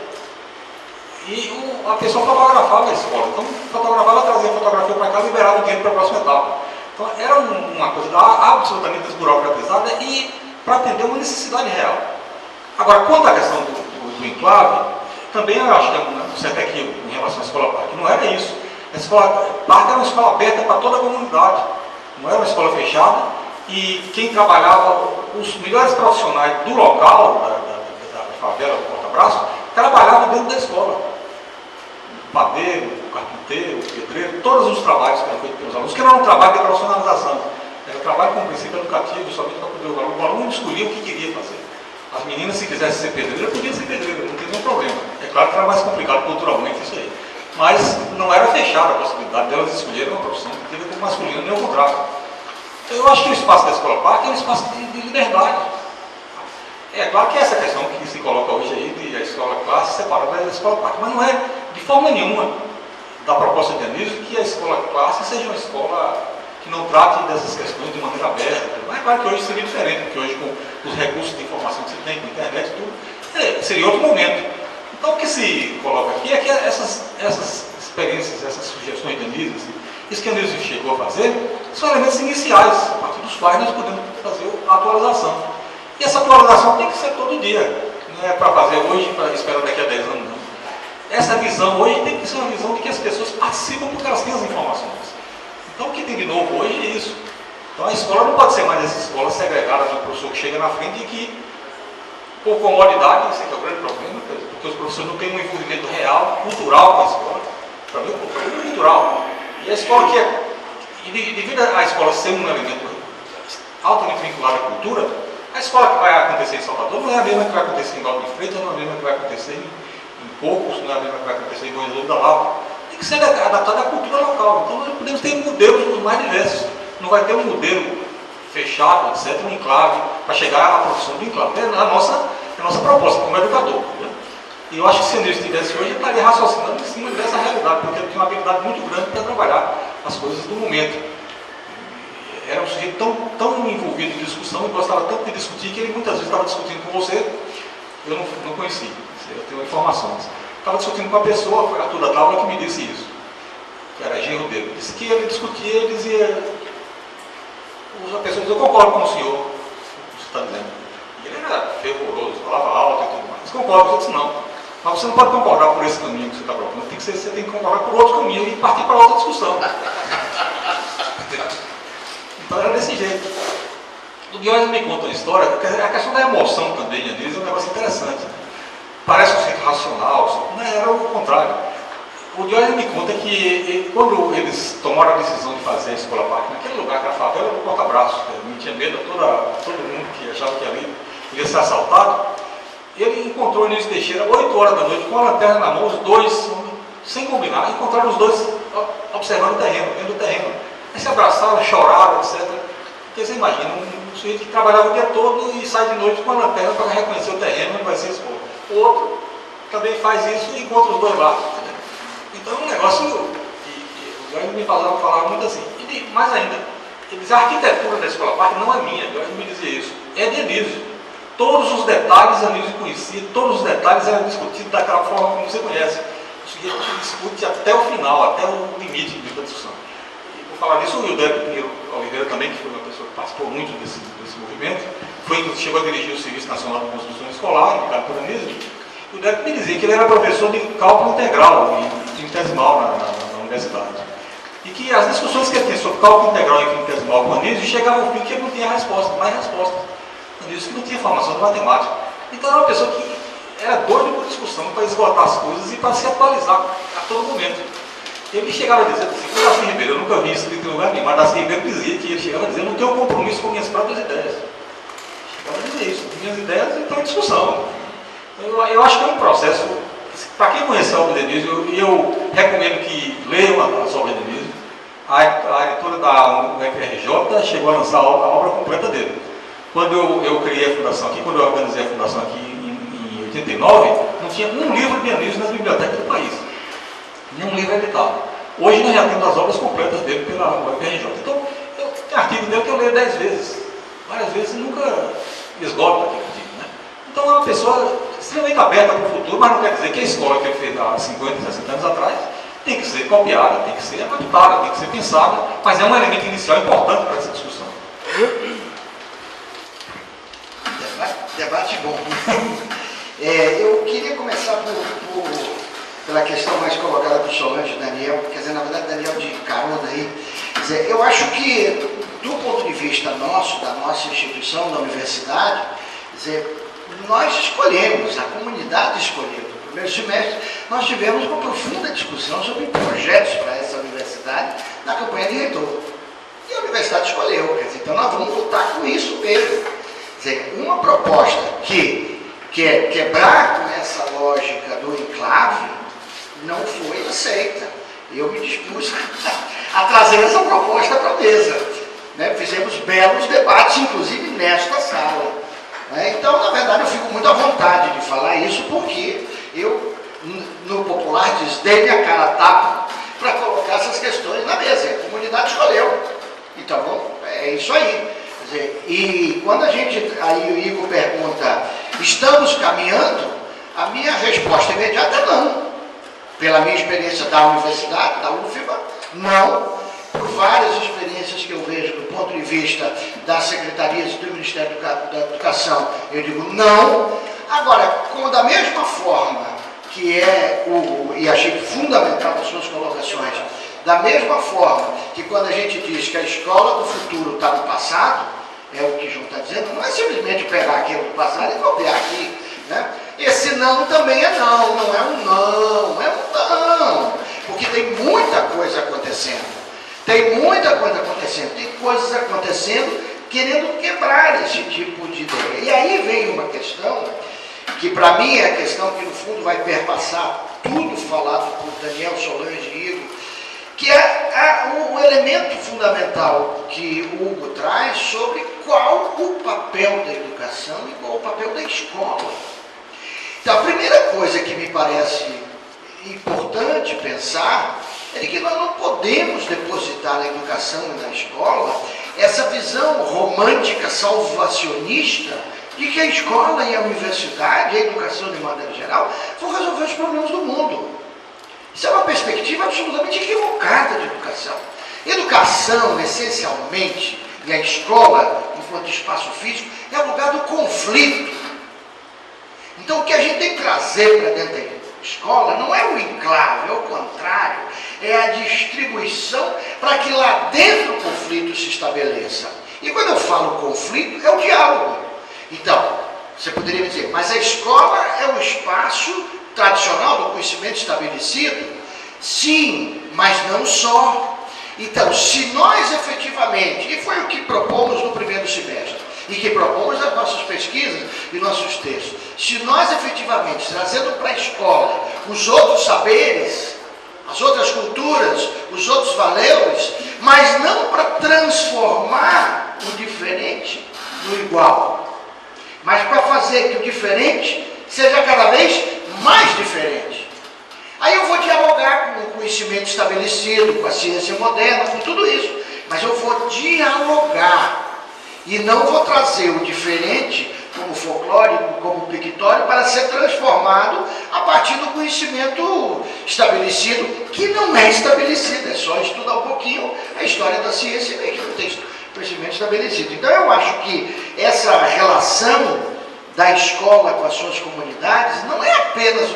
H: e a pessoa fotografava a escola. Então fotografava, trazia a fotografia para cá e liberava o dinheiro para a próxima etapa. Então era uma coisa absolutamente desburocratizada e para atender uma necessidade real. Agora, quanto à questão do enclave, também eu acho que é um certo equívoco em relação à escola parque. Não era isso. A escola parque era uma escola aberta para toda a comunidade. Não era uma escola fechada. E quem trabalhava, os melhores profissionais do local, da favela, do Porta-Braço, trabalhavam dentro da escola. O padeiro, o carpinteiro, o pedreiro, todos os trabalhos que eram feitos pelos alunos, que não era um trabalho de profissionalização. Era um trabalho com princípio educativo, somente para poder o aluno escolher o que queria fazer. As meninas, se quisessem ser pedreiras, podiam ser pedreiras, não tem nenhum problema. É claro que era mais complicado culturalmente isso aí. Mas não era fechada a possibilidade delas escolherem uma profissão que teve como masculina, nem o contrário. Eu acho que o espaço da escola parque é um espaço de liberdade. É claro que essa questão que se coloca hoje aí de a escola classe separada da escola parque, mas não é de forma nenhuma da proposta de Anísio que a escola classe seja uma escola que não trate dessas questões de maneira aberta. Mas é claro que hoje seria diferente, porque hoje com os recursos de informação que você tem, com a internet e tudo, seria outro momento. Então o que se coloca aqui é que essas experiências, essas sugestões de Anísio, isso que Anísio chegou a fazer, são elementos iniciais, a partir dos quais nós podemos fazer a atualização. E essa atualização tem que ser todo dia, não é para fazer hoje para esperar daqui a 10 anos, não. Essa visão hoje tem que ser uma visão de que as pessoas participam porque elas têm as informações. Então o que tem de novo hoje é isso. Então a escola não pode ser mais essa escola segregada de um professor que chega na frente e que, por comodidade, esse é o grande problema, porque os professores não têm um envolvimento real, cultural com a escola. Para mim, o problema é cultural. E a escola devido a escola ser um elemento altamente vinculado à cultura, a escola que vai acontecer em Salvador não é a mesma que vai acontecer em Lauro de Freitas, não é a mesma que vai acontecer em Poucos, não é a mesma que vai acontecer em Bom Jesus da Lapa. Tem que ser adaptada à cultura local. Então nós podemos ter modelos os mais diversos. Não vai ter um modelo fechado, etc., um enclave, para chegar à produção do enclave. É a nossa proposta como educador. Né? E eu acho que se ele estivesse hoje, ele estaria raciocinando em cima dessa realidade, porque ele tinha uma habilidade muito grande para trabalhar as coisas do momento. Era um sujeito tão envolvido em discussão e gostava tanto de discutir que ele muitas vezes estava discutindo com você, eu não conheci, eu tenho informações. Estava discutindo com a pessoa, foi Arthur da Tábua que me disse isso, que era genro dele. Disse que ele discutia, ele dizia, a pessoa dizia, eu concordo com o senhor, o que você está dizendo. E ele era fervoroso, falava alto e tudo mais. Concordo, eu disse não. Mas você não pode concordar por esse caminho que você está propondo, você tem que concordar por outro caminho e partir para outra discussão. Então era desse jeito. O Diógenes me conta uma história, a questão da emoção também, Anísio, é um negócio interessante. Parece um centro racional, não era o contrário. O Diógenes me conta que quando eles tomaram a decisão de fazer a Escola Parque, naquele lugar que era a favela do Porta-Braço, não tinha medo, todo mundo que achava que ali ia ser assaltado, ele encontrou o Anísio Teixeira 8 horas da noite com a lanterna na mão, os dois, sem combinar, encontraram os dois observando o terreno, vendo o terreno. Aí se abraçaram, choraram, etc. Porque você imagina, um sujeito que trabalhava o dia todo e sai de noite com a lanterna para reconhecer o terreno onde vai ser exposto. O outro também faz isso e encontra os dois lá. Então é um negócio que o Diógenes me falava muito assim. E mais ainda, ele diz, a arquitetura da Escola Parque não é minha, o Diógenes me dizia isso, é de Anísio. Todos os detalhes Anísio conhecia, todos os detalhes eram discutidos daquela forma como você conhece. O sujeito discute até o final, até o limite da discussão. E por falar nisso, o Hildério Pinheiro Oliveira também, que foi uma pessoa que participou muito desse movimento, chegou a dirigir o Serviço Nacional de Construção Escolar, indicado por Anísio. O Hildério me dizia que ele era professor de cálculo integral, infinitesimal na universidade. E que as discussões que ele tinha sobre cálculo integral e infinitesimal com Anísio chegavam ao fim que ele não tinha resposta, mais resposta. Anísio que não tinha formação de matemática. Então era uma pessoa que era doido por discussão, para esgotar as coisas e para se atualizar a todo momento. Ele chegava a dizer assim, o Darcy Ribeiro, eu nunca vi isso em lugar nenhum, mas Darcy Ribeiro dizia que ele chegava a dizer, eu não tenho compromisso com minhas próprias ideias. Chegava a dizer isso, minhas ideias estão em discussão. Eu acho que é um processo, para quem conhece a obra de Anísio, eu recomendo que leiam as obras de Anísio. A editora da UFRJ chegou a lançar a obra completa dele. Quando eu criei a fundação aqui, quando eu organizei a fundação aqui em 89, não tinha um livro de Anísio nas bibliotecas do país. Nenhum livro editado. Hoje nós já temos as obras completas dele pela UFRJ. Então, tem artigos dele que eu leio 10 vezes. Várias vezes e nunca esgoto aquele artigo. Né? Então é uma pessoa extremamente aberta para o futuro, mas não quer dizer que a escola que ele fez há 50, 60 anos atrás tem que ser copiada, tem que ser adaptada, tem que ser pensada, mas é um elemento inicial importante para essa discussão.
I: Debate bom. Eu queria começar pela questão mais colocada por Solange e Daniel, quer dizer, na verdade, Daniel de carona aí. Quer dizer, eu acho que, do ponto de vista nosso, da nossa instituição, da universidade, quer dizer, nós escolhemos, a comunidade escolheu. No primeiro semestre, nós tivemos uma profunda discussão sobre projetos para essa universidade na campanha de reitor. E a universidade escolheu, quer dizer, então nós vamos lutar com isso mesmo. Quer dizer, uma proposta que é quebrar com essa lógica do enclave não foi aceita. Eu me dispus a trazer essa proposta para a mesa. Né? Fizemos belos debates, inclusive nesta sala. Né? Então, na verdade, eu fico muito à vontade de falar isso, porque eu, no popular, dei minha cara a tapa para colocar essas questões na mesa. A comunidade escolheu. Então, é isso aí. E quando aí o Igor pergunta, estamos caminhando? A minha resposta imediata é não. Pela minha experiência da universidade, da UFBA, não. Por várias experiências que eu vejo do ponto de vista das secretarias do Ministério da Educação, eu digo não. Agora, da mesma forma que e achei fundamental as suas colocações, da mesma forma que quando a gente diz que a escola do futuro está no passado, é o que João está dizendo, não é simplesmente pegar aquilo do passado e copiar aqui. Né? Esse não também é não, não é um não, é um não. Porque tem muita coisa acontecendo. Tem muita coisa acontecendo. Tem coisas acontecendo querendo quebrar esse tipo de ideia. E aí vem uma questão, que para mim é a questão que no fundo vai perpassar tudo falado por Daniel, Solange e Igor, que é o elemento fundamental que o Hugo traz sobre qual o papel da educação e qual o papel da escola. Então, a primeira coisa que me parece importante pensar é de que nós não podemos depositar na educação e na escola essa visão romântica, salvacionista, de que a escola e a universidade, a educação de maneira geral, vão resolver os problemas do mundo. Isso é uma perspectiva absolutamente equivocada de educação. Educação, essencialmente, e a escola, enquanto espaço físico, é o lugar do conflito. Então, o que a gente tem que trazer para dentro da escola não é o enclave, é o contrário, é a distribuição para que lá dentro o conflito se estabeleça. E quando eu falo conflito, é o diálogo. Então, você poderia dizer, mas a escola é o espaço tradicional do conhecimento estabelecido? Sim, mas não só. Então, se nós efetivamente, e foi o que propomos no primeiro semestre, e que propomos nas nossas pesquisas e nossos textos, se nós efetivamente, trazendo para a escola os outros saberes, as outras culturas, os outros valores, mas não para transformar o diferente no igual, mas para fazer que o diferente seja cada vez mais diferente. Aí eu vou dialogar com o conhecimento estabelecido, com a ciência moderna, com tudo isso, mas eu vou dialogar e não vou trazer o diferente como folclórico, como pictório, para ser transformado a partir do conhecimento estabelecido, que não é estabelecido, é só estudar um pouquinho a história da ciência e ver que não tem conhecimento estabelecido. Então eu acho que essa relação da escola com as suas comunidades não é apenas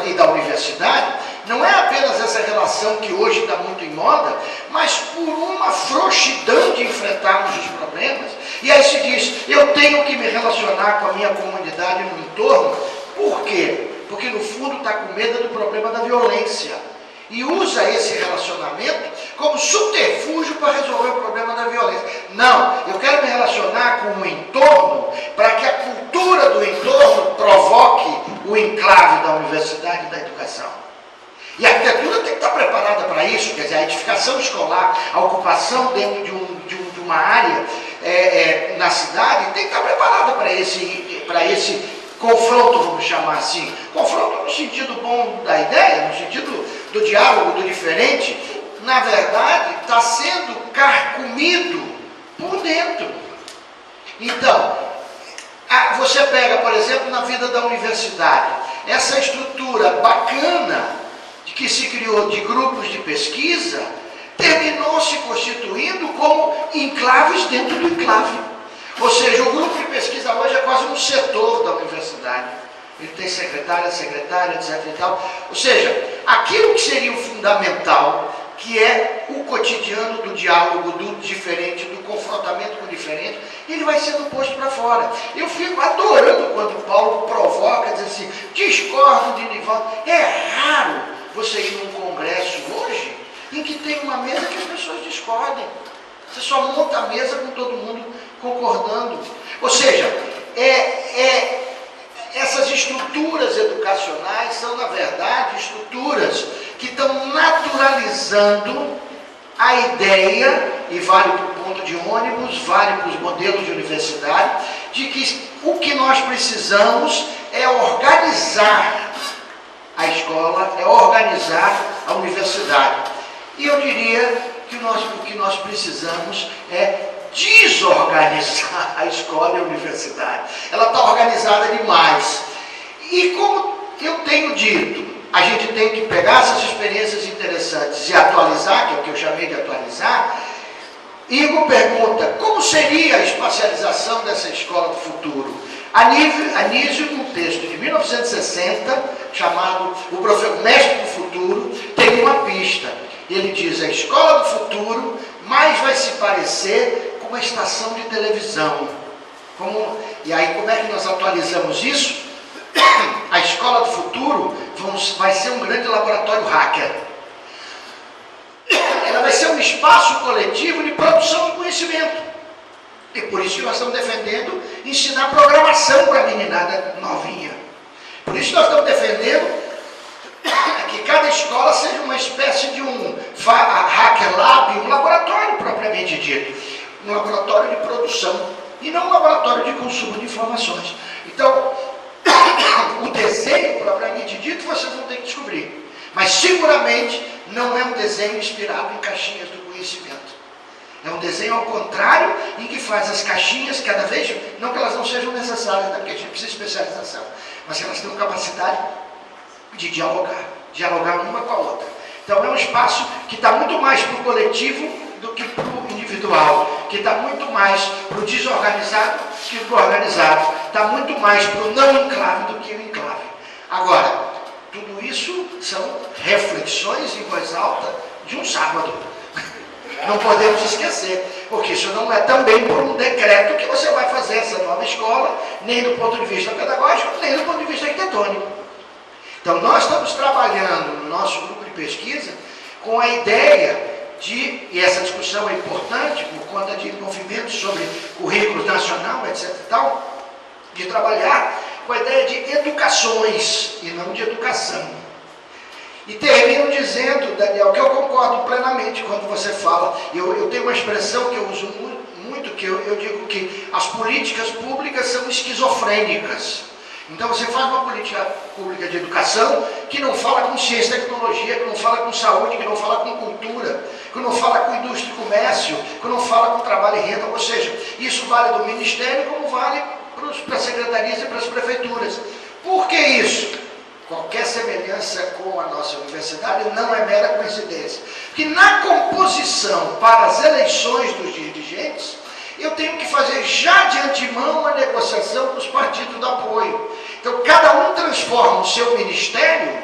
I: e da universidade, não é apenas essa relação que hoje está muito em moda, mas por uma frouxidão de enfrentarmos os problemas. E aí se diz, eu tenho que me relacionar com a minha comunidade no entorno. Por quê? Porque no fundo está com medo do problema da violência. E usa esse relacionamento como subterfúgio para resolver o problema da violência. Não, eu quero me relacionar com o entorno para que a cultura do entorno provoque o enclave da universidade e da educação. E a arquitetura tem que estar preparada para isso, quer dizer, a edificação escolar, a ocupação dentro de uma área na cidade tem que estar preparada para esse confronto, vamos chamar assim. Confronto no sentido bom da ideia, no sentido do diálogo, do diferente. Na verdade, está sendo carcomido por dentro. Então, você pega, por exemplo, na vida da universidade, essa estrutura bacana que se criou de grupos de pesquisa, terminou se constituindo como enclaves dentro do enclave. Ou seja, o grupo de pesquisa hoje é quase um setor da universidade. Ele tem secretária, etc. e tal. Ou seja, aquilo que seria o fundamental, que é o cotidiano do diálogo, do diferente, do confrontamento com o diferente, ele vai sendo posto para fora. Eu fico adorando quando Paulo provoca, diz assim, discordo de Nivaldo. É raro você ir num congresso hoje em que tem uma mesa que as pessoas discordem. Você só monta a mesa com todo mundo concordando. Ou seja, essas estruturas educacionais são, na verdade, estruturas que estão naturalizando a ideia, e vale para o ponto de ônibus, vale para os modelos de universidade, de que o que nós precisamos é organizar a escola, é organizar a universidade. E eu diria que o que nós precisamos é desorganizar a escola e a universidade. Ela está organizada demais. E como eu tenho dito, a gente tem que pegar essas experiências interessantes e atualizar, que é o que eu chamei de atualizar. Igor pergunta, como seria a espacialização dessa escola do futuro? Anísio, num texto de 1960, chamado O Mestre do Futuro, tem uma pista. Ele diz, a escola do futuro mais vai se parecer com uma estação de televisão. E aí, como é que nós atualizamos isso? A escola do futuro vai ser um grande laboratório hacker. Ela vai ser um espaço coletivo de produção de conhecimento. E por isso que nós estamos defendendo ensinar programação para a meninada novinha. Por isso nós estamos defendendo que cada escola seja uma espécie de um hacker lab, um laboratório propriamente dito. Um laboratório de produção e não um laboratório de consumo de informações. Então, O desenho, propriamente dito, vocês vão ter que descobrir. Mas seguramente não é um desenho inspirado em caixinhas do conhecimento. É um desenho ao contrário, em que faz as caixinhas cada vez, não que elas não sejam necessárias, né, porque a gente precisa de especialização, mas que elas tenham capacidade de dialogar uma com a outra. Então é um espaço que está muito mais para o coletivo do que para o individual, que está muito mais para o desorganizado que para o organizado, está muito mais para o não enclave do que o enclave. Agora, tudo isso são reflexões em voz alta de um sábado. Não podemos esquecer, porque isso não é também por um decreto que você vai fazer essa nova escola, nem do ponto de vista pedagógico, nem do ponto de vista arquitetônico. Então, nós estamos trabalhando no nosso grupo de pesquisa com a ideia de, e essa discussão é importante por conta de movimentos sobre currículo nacional, etc. e tal, de trabalhar com a ideia de educações e não de educação. E termino dizendo, Daniel, que eu concordo plenamente quando você fala. Eu tenho uma expressão que eu uso muito, que eu digo que as políticas públicas são esquizofrênicas. Então você faz uma política pública de educação que não fala com ciência e tecnologia, que não fala com saúde, que não fala com cultura, que não fala com indústria e comércio, que não fala com trabalho e renda. Ou seja, isso vale do Ministério como vale para as secretarias e para as prefeituras. Por que isso? Qualquer semelhança com a nossa universidade não é mera coincidência. Porque na composição para as eleições dos dirigentes, eu tenho que fazer já de antemão a negociação com os partidos do apoio. Então, cada um transforma o seu ministério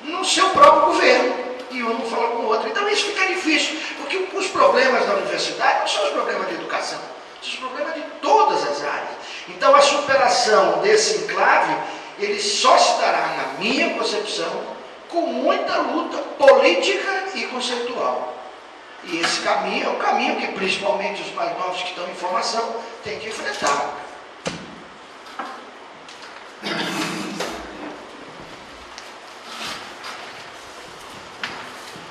I: no seu próprio governo. E um não fala com o outro. Então, isso fica difícil. Porque os problemas da universidade não são os problemas de educação. São os problemas de todas as áreas. Então, a superação desse enclave, ele só se dará, na minha concepção, com muita luta política e conceitual. E esse caminho é o caminho que, principalmente os mais novos que estão em formação, têm que enfrentar.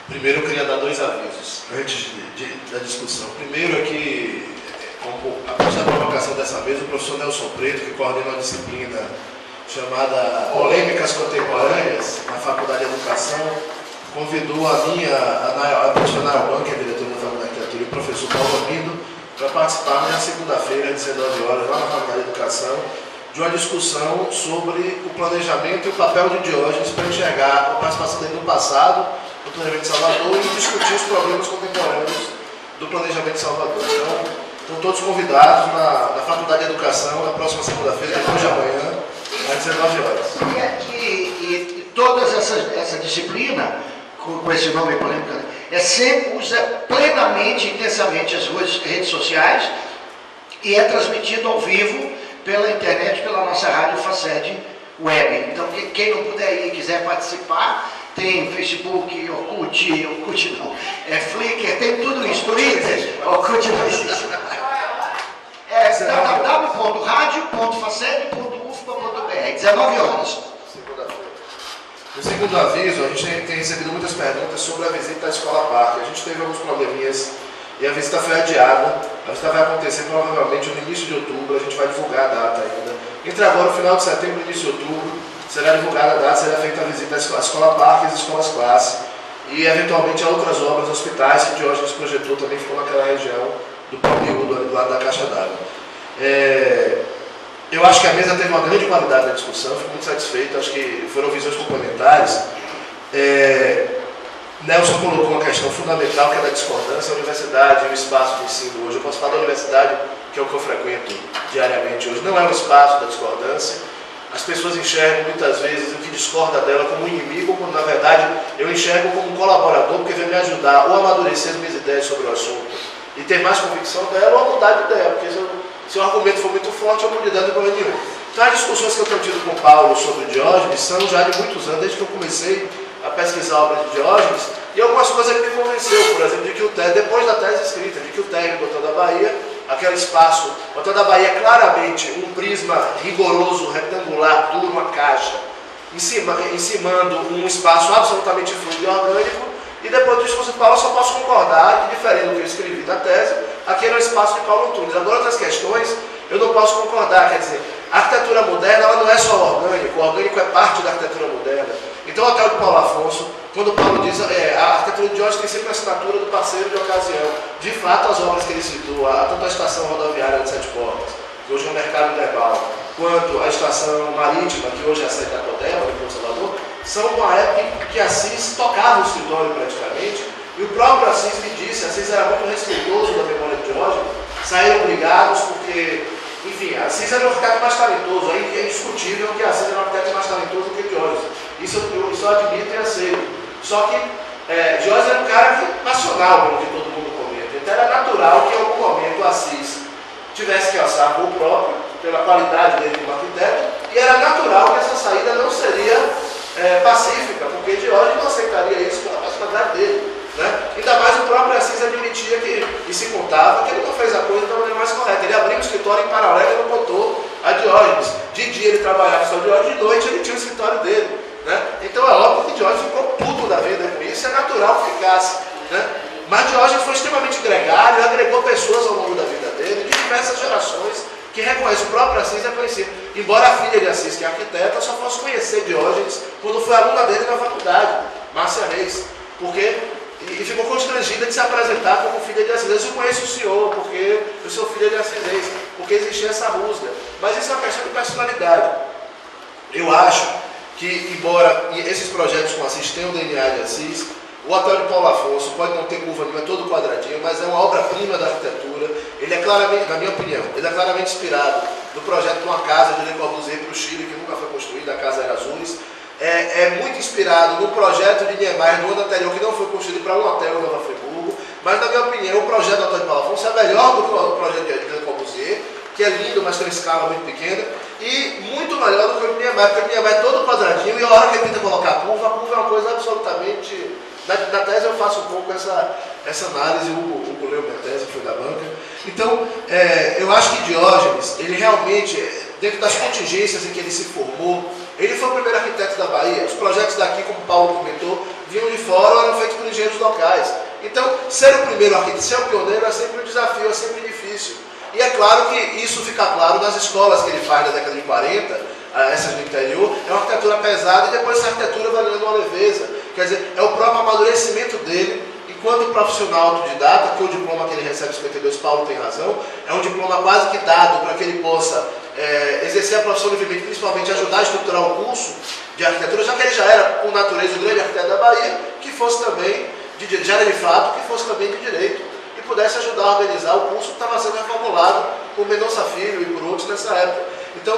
B: Primeiro, eu queria dar dois avisos antes da discussão. Primeiro é que, após a provocação dessa vez, o professor Nelson Preto, que coordena uma disciplina chamada Polêmicas Contemporâneas, na Faculdade de Educação, convidou a professora Nailban, que é diretora da Faculdade de Arquitetura, e o professor Paulo Amido, para participar na segunda-feira, às 19 horas, lá na Faculdade de Educação, de uma discussão sobre o planejamento e o papel de Diógenes para enxergar a participação dele no passado, no planejamento de Salvador, e discutir os problemas contemporâneos do planejamento de Salvador. Então, estão todos convidados na Faculdade de Educação, na próxima segunda-feira, depois de amanhã, às 19 horas.
I: E toda essa disciplina, com esse nome polêmico, sempre usa plenamente, intensamente as redes sociais e é transmitido ao vivo pela internet, pela nossa rádio Faced Web. Então, quem não puder ir e quiser participar, tem Facebook, Orkut não, Flickr, tem tudo isso, Twitter, Orkut não existe. É www.radio.faced.ufpa.br, 19 horas.
B: No segundo aviso, a gente tem recebido muitas perguntas sobre a visita à Escola Parque. A gente teve alguns probleminhas e a visita foi adiada. A visita vai acontecer provavelmente no início de outubro, a gente vai divulgar a data ainda. Entre agora, o final de setembro e início de outubro, será divulgada a data, será feita a visita à Escola Parque e às escolas classe. E, eventualmente, a outras obras, hospitais, que Diógenes projetou, também ficou naquela região do Palmil, do lado da Caixa d'Água. Eu acho que a mesa teve uma grande qualidade na discussão, fico muito satisfeito, acho que foram visões complementares. Nelson colocou uma questão fundamental, que é da discordância, a universidade, o espaço de ensino hoje. Eu posso falar da universidade, que é o que eu frequento diariamente hoje, não é um espaço da discordância. As pessoas enxergam muitas vezes o que discorda dela como inimigo, quando na verdade eu enxergo como um colaborador, porque vem me ajudar ou a amadurecer minhas ideias sobre o assunto e ter mais convicção dela, ou a mudar de ideia, porque se o argumento for muito forte, eu não mudo de ideia, não tem problema nenhum. Então, as discussões que eu tenho tido com o Paulo sobre Diógenes são já de muitos anos, desde que eu comecei a pesquisar a obra de Diógenes, e algumas coisas ele me convenceu, por exemplo, de que o TED, depois da tese escrita, de que o TED, Botão da Bahia, aquele espaço, Botão da Bahia é claramente um prisma rigoroso, retangular, duro, uma caixa, encimando um espaço absolutamente fluido e orgânico, e depois do discurso de Paulo eu só posso concordar que, diferente do que eu escrevi na tese, aquele é o espaço de Paulo Antunes. Agora, outras questões, eu não posso concordar, quer dizer, a arquitetura moderna ela não é só o orgânico é parte da arquitetura moderna. Então o Hotel de Paulo Afonso, quando o Paulo diz, a arquitetura de hoje tem sempre a assinatura do parceiro de ocasião. De fato, as obras que ele citou, tanto a estação rodoviária de Sete Portas, que hoje é um mercado global, quanto a estação marítima, que hoje é a sede da Codema, de Porto Salvador, são uma época que Assis tocava o escritório praticamente, e o próprio Assis me disse, Assis era muito respeitoso da memória de Diógenes, saíram brigados porque, enfim, Assis era o arquiteto mais talentoso, aí é indiscutível que Assis era o arquiteto mais talentoso do que Diógenes. Isso eu admito e aceito. Só que Diógenes era um cara passional, pelo que todo mundo comenta. Então era natural que em algum momento Assis tivesse que alçar voo próprio, pela qualidade dele como arquiteto, e era natural que essa saída não seria pacífica, porque Diógenes não aceitaria isso pela personalidade dele. Né? Ainda mais o próprio Assis admitia que, e se contava que ele não fez a coisa da maneira mais correta. Ele abriu um escritório em paralelo e não contou a Diógenes. De dia ele trabalhava só Diógenes, de noite ele tinha o escritório dele. Né? Então é óbvio que Diógenes ficou puto da vida com isso, é natural que ficasse. Né? Mas Diógenes foi extremamente gregário, agregou pessoas ao longo da vida dele, de diversas gerações, que reconhece, o próprio Assis reconhecia. Embora a filha de Assis, que é arquiteta, só fosse conhecer Diógenes quando foi aluna dele na faculdade, Márcia Reis, porque e ficou constrangida de se apresentar como filha de Assis. Eu conheço o senhor, porque eu sou filha de Assis Reis, porque existia essa rusga. Mas isso é uma questão de personalidade. Eu acho que, embora esses projetos com Assis tenham o DNA de Assis, o Hotel de Paulo Afonso pode não ter curva nenhuma, é todo quadradinho, mas é uma obra-prima da arquitetura. Ele é claramente, na minha opinião, ele é claramente inspirado no projeto de uma casa de Le Corbusier para o Chile, que nunca foi construída, a Casa Erasmus. É muito inspirado no projeto de Niemeyer do ano anterior, que não foi construído para um hotel em Nova Friburgo, mas na minha opinião o projeto do Hotel de Paulo Afonso é melhor do que o projeto de Le Corbusier, que é lindo, mas tem uma escala muito pequena, e muito melhor do que o de Niemeyer, porque o Niemeyer é todo quadradinho, e a hora que ele tenta colocar a curva é uma coisa absolutamente... Na tese eu faço um pouco essa análise, o leu minha tese, que foi da banca. Então, eu acho que Diógenes, ele realmente, dentro das contingências em que ele se formou, ele foi o primeiro arquiteto da Bahia. Os projetos daqui, como o Paulo comentou, vinham de fora ou eram feitos por engenheiros locais. Então, ser o primeiro arquiteto, ser o pioneiro é sempre um desafio, é sempre difícil. E é claro que isso fica claro nas escolas que ele faz na década de 40, essas do interior, é uma arquitetura pesada e depois essa arquitetura vai ganhando uma leveza. Quer dizer, é o próprio amadurecimento dele enquanto profissional autodidata, que o diploma que ele recebe em 52, Paulo tem razão, é um diploma quase que dado para que ele possa exercer a profissão livremente, principalmente ajudar a estruturar o curso de arquitetura, já que ele já era, por natureza, o grande arquiteto da Bahia, que fosse também, já era de fato, que fosse também de direito, e pudesse ajudar a organizar o curso que estava sendo reformulado por Mendonça Filho e por outros nessa época. Então,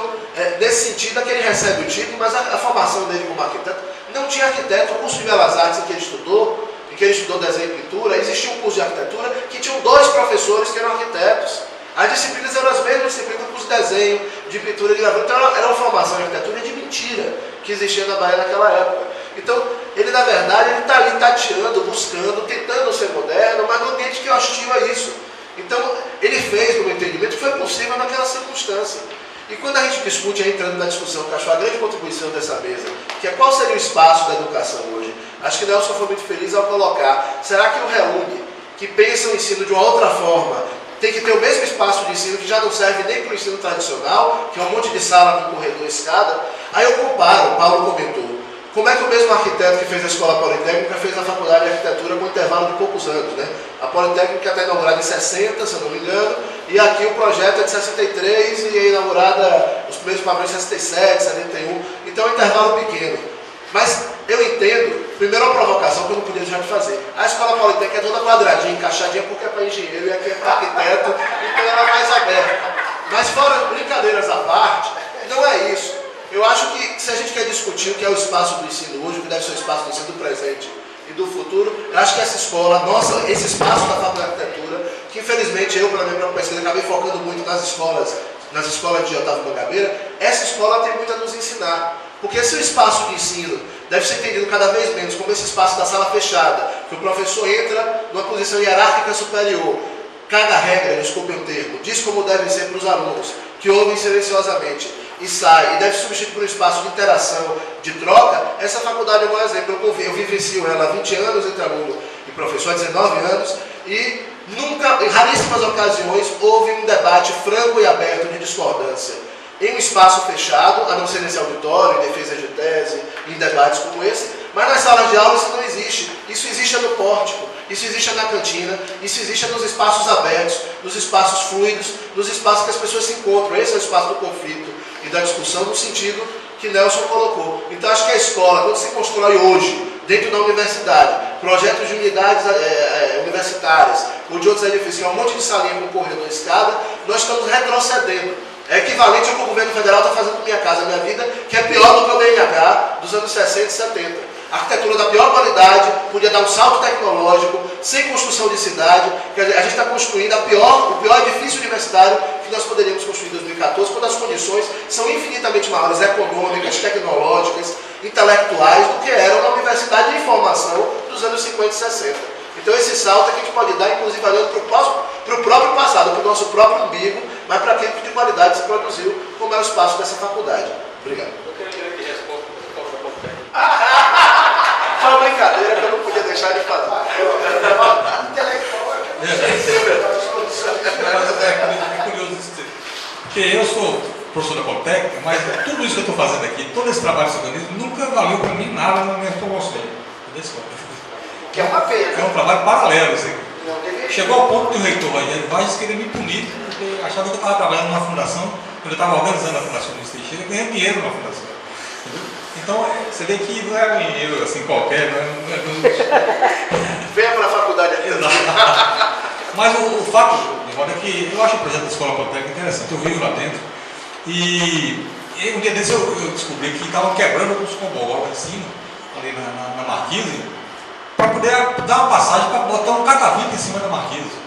B: nesse sentido é que ele recebe o título, mas a formação dele como arquiteto, não tinha arquiteto. O curso de Belas Artes em que ele estudou desenho e pintura, existia um curso de arquitetura que tinham 2 professores que eram arquitetos. As disciplinas eram as mesmas disciplinas do curso de desenho, de pintura e de gravura. Então era uma formação de arquitetura de mentira que existia na Bahia naquela época. Então, ele na verdade, ele está ali tateando, buscando, tentando ser moderno, mas no ambiente que é hostil a isso. Então, ele fez, no meu entendimento, o que foi possível naquela circunstância. E quando a gente discute, entrando na discussão, que eu acho a grande contribuição dessa mesa, que é qual seria o espaço da educação hoje, acho que Nelson foi muito feliz ao colocar, será que o REUNG, que pensa o ensino de uma outra forma, tem que ter o mesmo espaço de ensino que já não serve nem para o ensino tradicional, que é um monte de sala com corredor, escada? Aí eu comparo, o Paulo comentou, como é que o mesmo arquiteto que fez a Escola Politécnica fez a Faculdade de Arquitetura com intervalo de poucos anos, né? A Politécnica está inaugurada em 60, se eu não me engano, e aqui o projeto é de 63 e é inaugurada os primeiros pavilhões em 67, 71, então é um intervalo pequeno. Mas eu entendo, primeiro uma provocação que eu não podia deixar de fazer. A Escola Politécnica é toda quadradinha, encaixadinha, porque é para engenheiro e aqui é para arquiteto, então ela é mais aberta. Mas fora brincadeiras à parte, não é isso. Eu acho que se a gente quer discutir o que é o espaço do ensino hoje, o que deve ser o espaço do ensino do presente e do futuro, eu acho que essa escola, esse espaço da Faculdade de Arquitetura, que infelizmente eu, pela minha pesquisa, acabei focando muito nas escolas de Otávio Mangabeira, essa escola tem muito a nos ensinar. Porque se o espaço de ensino deve ser entendido cada vez menos como esse espaço da sala fechada, que o professor entra numa posição hierárquica superior, caga regra, desculpe o termo, diz como devem ser para os alunos, que ouvem silenciosamente e sai, e deve substituir por um espaço de interação, de troca, essa faculdade é um bom exemplo. Eu vivencio ela há 20 anos entre aluno e professor, há 19 anos, e nunca, em raríssimas ocasiões, houve um debate franco e aberto de discordância. Em um espaço espaço fechado, a não ser nesse auditório, em defesa de tese, em debates como esse, mas nas salas de aula isso não existe. Isso existe no pórtico, isso existe na cantina, isso existe nos espaços abertos, nos espaços fluidos, nos espaços que as pessoas se encontram. Esse é o espaço do conflito e da discussão no sentido que Nelson colocou. Então acho que a escola, quando se constrói hoje, dentro da universidade, projetos de unidades universitárias ou de outros edifícios, que é um monte de salinha com corredor e escada, nós estamos retrocedendo. É equivalente ao que o governo federal está fazendo com Minha Casa Minha Vida, que é pior do que o BNH dos anos 60 e 70. A arquitetura da pior qualidade, podia dar um salto tecnológico, sem construção de cidade. Quer dizer, a gente está construindo o pior edifício universitário que nós poderíamos construir em 2014, quando as condições são infinitamente maiores, econômicas, tecnológicas, intelectuais, do que era uma universidade de informação dos anos 50 e 60. Então esse salto é que a gente pode dar, inclusive, olhando para o próprio passado, para o nosso próprio umbigo, mas para aquilo que de qualidade se produziu, como é o espaço dessa faculdade. Obrigado.
J: Eu quero direito de resposta para o
B: Foi uma brincadeira que eu não podia deixar de fazer.
G: É curioso isso, porque eu sou professor da Politécnica, mas tudo isso que eu estou fazendo aqui, todo esse trabalho de organismo, nunca valeu para mim nada na minha formação.
I: Que é uma pena.
G: É um trabalho paralelo isso aqui. Chegou ao ponto de o reitor Vaz querer me punir, porque achava que eu estava trabalhando numa fundação, quando eu estava organizando a Fundação Luiz Teixeira, ganhando dinheiro na fundação. Entendeu? Então, você vê que não é um dinheiro assim qualquer, não é.
B: Venha para a faculdade aqui.
G: Mas o fato, de modo é que eu acho o projeto da Escola Politécnica interessante, eu vivo lá dentro. E um dia desse eu descobri que estavam quebrando os combolos lá em cima, ali na Marquise, para poder dar uma passagem para botar um catavento em cima da Marquise.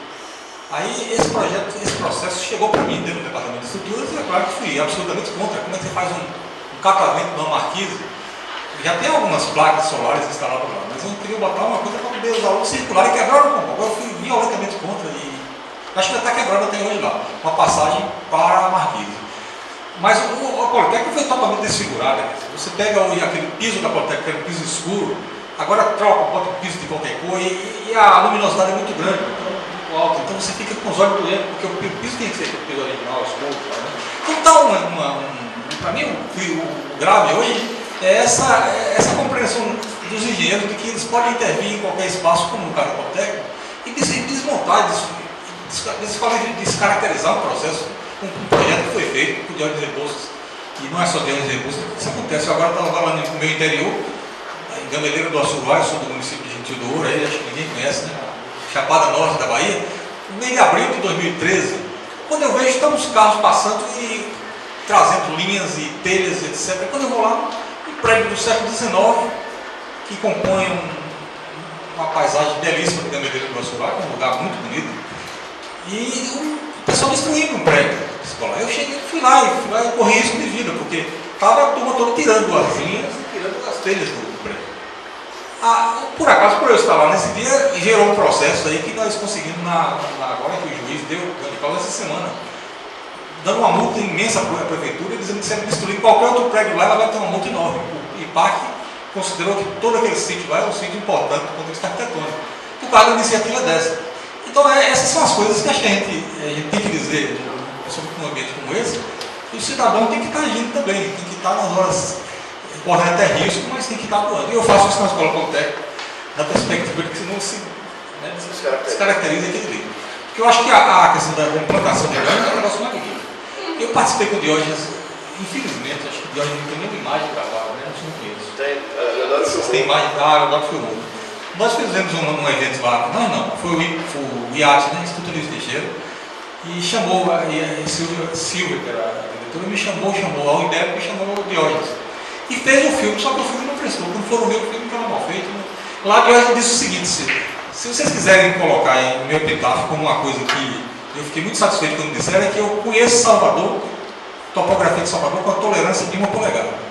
G: Aí esse processo chegou para mim dentro do departamento de estruturas e é claro que fui absolutamente contra. Como é que você faz um catavento numa Marquise? Já tem algumas placas solares instaladas lá, mas eu queria botar uma coisa para poder os alunos circularem e quebraram o comboio. Eu fui violentamente contra e acho que já está quebrado até hoje lá, uma passagem para a Marquise. Mas a Politécnica foi totalmente desfigurada. Você pega aquele piso da Politécnica, que era um piso escuro, agora troca, bota um piso de qualquer cor e a luminosidade é muito grande, muito alta. Então você fica com os olhos doendo, porque o piso tem que ser o piso original, escuro. Né? Então para mim o grave hoje é essa compreensão dos engenheiros de que eles podem intervir em qualquer espaço, como no caso da Politécnica, e desmontar, descaracterizar o processo. Um projeto que foi feito por Diógenes Rebouças, e não é só Diógenes Rebouças, isso acontece. Agora estava falando no meu interior, em Gameleira do Açuruá, eu sou do município de Gentil do Ouro, aí acho que ninguém conhece, né? Chapada Norte da Bahia, no mês de abril de 2013, quando eu vejo, estão os carros passando e trazendo linhas e telhas, etc. Quando eu vou lá, um prédio do século XIX, que compõe uma paisagem belíssima de Gameleira do Açuruá, que é um lugar muito bonito, e o pessoal destruindo um prédio escolar. Eu fui lá e corri risco de vida, porque estava a turma toda tirando as linhas e tirando as telhas do prédio. Por acaso, por eu estar lá nesse dia, gerou um processo aí que nós conseguimos, agora que o juiz deu de causa essa semana, dando uma multa imensa para a prefeitura, dizendo que se ela destruir qualquer outro prédio lá, ela vai ter uma multa enorme. O IPAC considerou que todo aquele sítio lá é um sítio importante do ponto de vista arquitetônico, por causa da iniciativa dessa. Então, essas são as coisas que a gente tem que dizer sobre um ambiente como esse, e o cidadão tem que estar agindo também, tem que estar nas horas, correndo até risco, mas tem que estar atuando. E eu faço isso na Escola Politécnica, na perspectiva de que senão se descaracteriza aquele livro. Porque eu acho que a questão da implantação de grande é um negócio magnífico. Eu participei com o Diógenes, infelizmente, acho que o Diógenes não tem nenhuma imagem gravada, né? Não conheço. Tem imagem, agora filmou. Nós fizemos um evento lá, foi o IAT, né, Instituto Luiz Teixeira, e chamou a Silvia, que era a diretora, me chamou ao IDEP e chamou o Diógenes. E fez um filme, só que o filme não prestou. Quando foram ver o filme, estava mal feito. Né? Lá Diógenes disse o seguinte: se vocês quiserem colocar em meu epitáfio como uma coisa que eu fiquei muito satisfeito quando disseram, é que eu conheço Salvador, topografia de Salvador, com a tolerância de 1 polegada.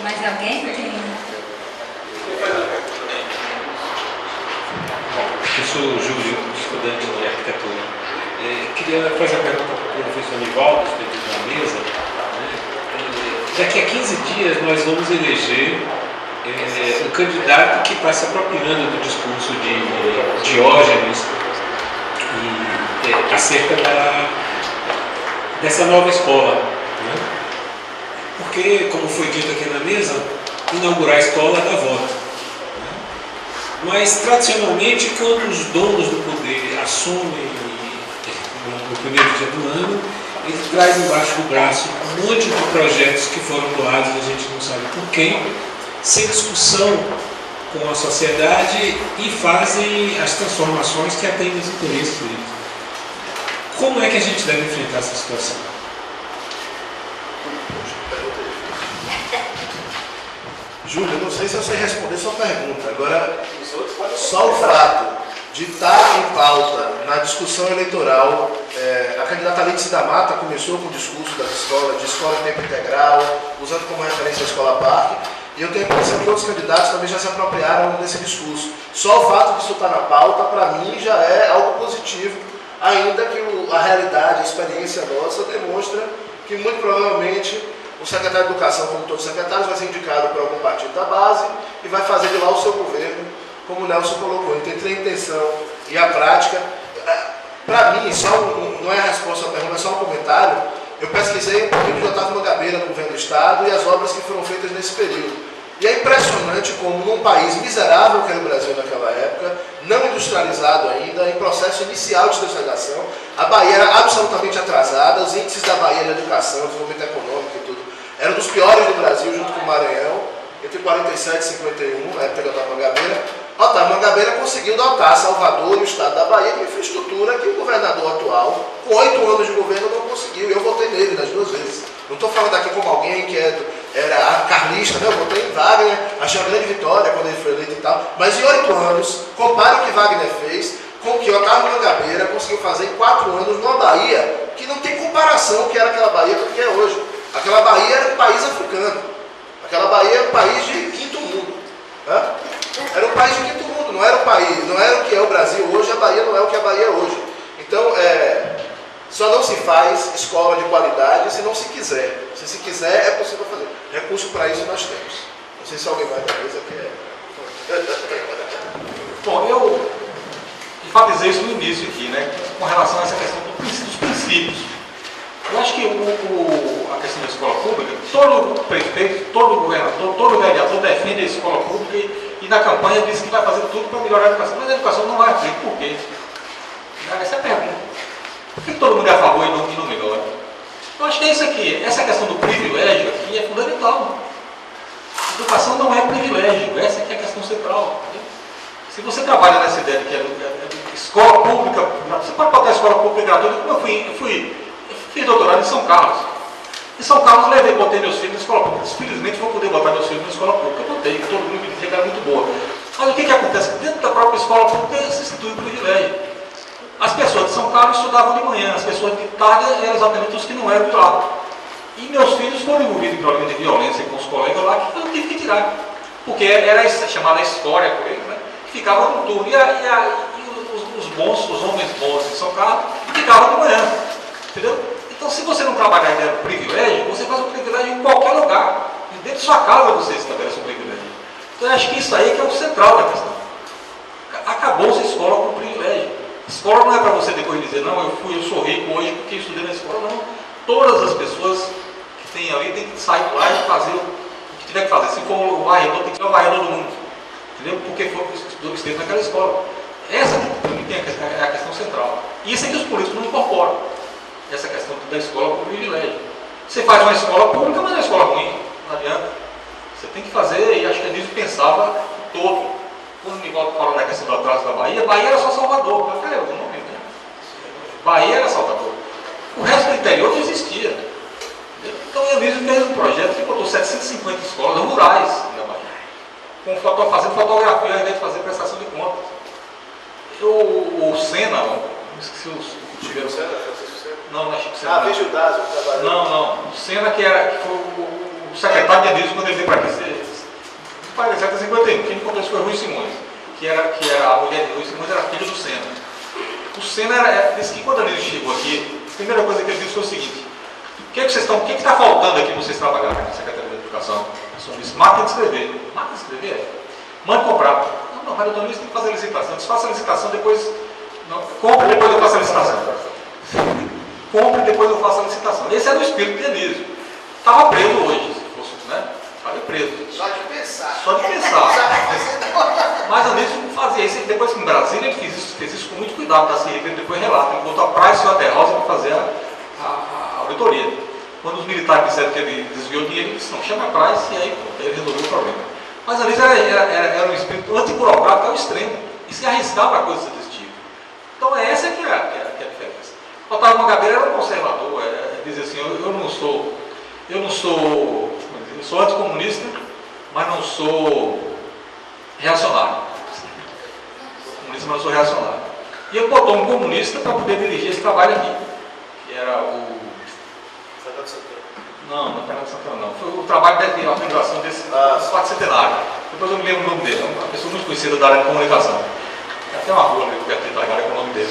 C: Mais alguém?
J: Eu sou o Júlio, estudante de arquitetura. Queria fazer uma pergunta para o professor Nivaldo, dentro da mesa. Daqui a 15 dias nós vamos eleger um candidato que está se apropriando do discurso de Diógenes, acerca dessa nova escola. Né? Porque, como foi dito aqui na mesa, inaugurar a escola dá voto. Né? Mas, tradicionalmente, quando os donos do poder assumem no primeiro dia do ano, ele traz embaixo do braço um monte de projetos que foram doados, a gente não sabe por quem, sem discussão com a sociedade, e fazem as transformações que atendem os interesses deles. Como é que a gente deve enfrentar essa situação?
B: Júlio, não sei se eu sei responder sua pergunta. Agora, só o fato de estar em pauta na discussão eleitoral, a candidata Alice da Mata começou com o discurso das escolas, de escola em tempo integral, usando como referência a Escola Parque, e eu tenho a impressão que outros candidatos também já se apropriaram desse discurso. Só o fato de isso estar na pauta, para mim, já é algo positivo, ainda que a realidade, a experiência nossa demonstra que, muito provavelmente, o secretário de Educação, como todos os secretários, vai ser indicado por algum partido da base e vai fazer de lá o seu governo, como o Nelson colocou. Entre a intenção e a prática, para mim, não é a resposta à pergunta, é só um comentário. Eu pesquisei um pouquinho de Otávio Mangabeira no governo do Estado e as obras que foram feitas nesse período. E é impressionante como, num país miserável que era o Brasil naquela época, não industrializado ainda, em processo inicial de industrialização, a Bahia era absolutamente atrasada, os índices da Bahia de educação, desenvolvimento econômico e tudo, eram dos piores do Brasil, junto com o Maranhão, entre 47 e 51, na época de Otávio Mangabeira. Otávio Mangabeira conseguiu dotar Salvador e o estado da Bahia de infraestrutura que o governador atual, com 8 anos de governo, não conseguiu. E eu votei nele nas 2 vezes. Não estou falando aqui como alguém que era carlista, né? Eu votei em Wagner, achei uma grande vitória quando ele foi eleito e tal. Mas em 8 anos, compare o que Wagner fez com o que Otávio Mangabeira conseguiu fazer em 4 anos numa Bahia que não tem comparação que era aquela Bahia com o que é hoje. Aquela Bahia era um país africano. Aquela Bahia era um país de quinto mundo. Né? Era um país de quinto mundo, não era o que é o Brasil hoje, a Bahia não é o que a Bahia é hoje. Então, só não se faz escola de qualidade se não se quiser. Se quiser, é possível fazer. Recurso para isso nós temos. Não sei se alguém vai dar coisa que
H: Bom, eu enfatizei isso no início aqui, né, com relação a essa questão dos princípios. Eu acho que a questão da escola pública, todo prefeito, todo governador, todo vereador defende a escola pública e na campanha diz que vai fazer tudo para melhorar a educação. Mas a educação não vai assim. Por quê? Essa é a pergunta. Por que todo mundo é a favor e não melhora? Eu acho que é isso aqui. Essa questão do privilégio aqui é fundamental. A educação não é privilégio. Essa aqui é a questão central. Se você trabalha nessa ideia de que é escola pública, você pode botar a escola pública gratuita, como eu fiz doutorado em São Carlos. Em São Carlos botei meus filhos na escola pública. Felizmente vou poder botar meus filhos na escola pública. Eu botei, todo mundo me dizia que era muito boa. Mas o que acontece? Dentro da própria escola pública se institui o privilégio. As pessoas de São Carlos estudavam de manhã, as pessoas de tarde eram exatamente os que não eram de lá. E meus filhos foram envolvidos em problemas de violência com os colegas lá que eu tive que tirar. Porque era chamada história por eles, né? Que ficavam no turno. Os homens bons de São Carlos ficavam de manhã. Entendeu? Então, se você não trabalhar a ideia do privilégio, você faz um privilégio em qualquer lugar. E dentro de sua casa você estabelece um privilégio. Então, eu acho que isso aí que é o central da questão. Acabou-se a escola com privilégio. Escola não é para você depois dizer, não, eu sou rico hoje porque estudei na escola. Não. Todas as pessoas que têm ali têm que sair lá e fazer o que tiver que fazer. Se for o varredor, tem que ser o varredor do mundo. Entendeu? Porque esteve naquela escola. Essa é a questão central. E isso é que os políticos não incorporam. Essa questão da escola com privilégio. Você faz uma escola pública, mas é uma escola ruim. Não adianta. Você tem que fazer, e acho que a Nilson pensava todo. Quando o Nivaldo falou na questão do atraso da Bahia era só Salvador. Eu falei, não, né? Bahia era Salvador. O resto do interior não existia. Então a Nilson fez um projeto que botou 750 escolas rurais na Bahia. Fazendo fotografia ao invés de fazer prestação de contas. O Senna, não esqueci o Tiveiro Senna. Não, acho que Senna.
B: Veja o Dazo, trabalhou.
H: Não. O Senna que foi o secretário de Adilson quando ele veio para aqui. Parece 751, quem contou isso foi Rui Simões, que era a mulher de Rui Simões, era filha do Senna. O Senna disse que quando a Nilson chegou aqui, a primeira coisa que ele disse foi o seguinte: o que está faltando aqui para vocês trabalharem na Secretaria de Educação? Ele disse: máquina de escrever. Máquina de escrever? Mande comprar. Não, Não, mas doutor Luiz tem que fazer a licitação. Desfaça a licitação, depois... Não, compre, depois eu faço a licitação. Compre, depois eu faço a licitação. Esse era o espírito de Anísio. Estava preso hoje, se fosse, né? Estava preso.
I: Só de pensar.
H: Só de pensar. Mas Anísio fazia isso. Depois que em Brasília ele fez isso com muito cuidado, tá? Ele depois relata. Ele botou a Price Waterhouse para fazer a auditoria. Quando os militares disseram que ele desviou dinheiro, ele disse, não, chama a Price e aí pronto, ele resolveu o problema. Mas Anísio era um espírito antiburocrático ao extremo e se arriscava para coisas desse tipo. Então essa que é a diferença. Otávio Mangabeira era um conservador, dizia assim, eu sou anticomunista, mas não sou reacionário. Comunista, mas não sou reacionário. E ele botou um comunista para poder dirigir esse trabalho aqui, que era o... Não é Fernando Santana não. Foi o trabalho de organização desse quarto centenário. Depois eu me lembro o nome dele, é uma pessoa muito conhecida da área de comunicação. Tem até uma rua ali perto de Itagaré com o nome dele.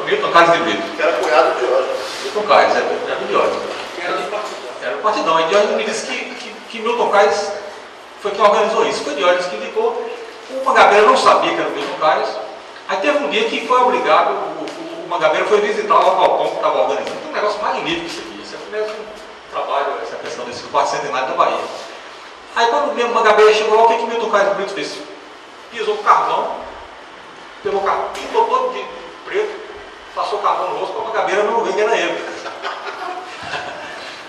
H: Milton Carlos de Brito.
B: Que era cunhado de Diógenes.
H: Milton Carlos, era do Diógenes. Era do Partidão. E Diógenes me disse que Milton Carlos foi quem organizou isso. Foi Diógenes que indicou. O Mangabeira não sabia que era o Milton Carlos. Aí teve um dia que foi obrigado, o Mangabeira foi visitar o galpão que estava organizando. Tem um negócio magnífico isso aqui. Isso é o mesmo trabalho, essa questão desse quarto centenário da Bahia. Aí quando o Mangabeira chegou lá, o que Milton Carlos Brito fez? Pisou o carvão, pegou o carvão, pintou todo de preto, passou o carvão no rosto, para o Mangabeira não ver que era ele.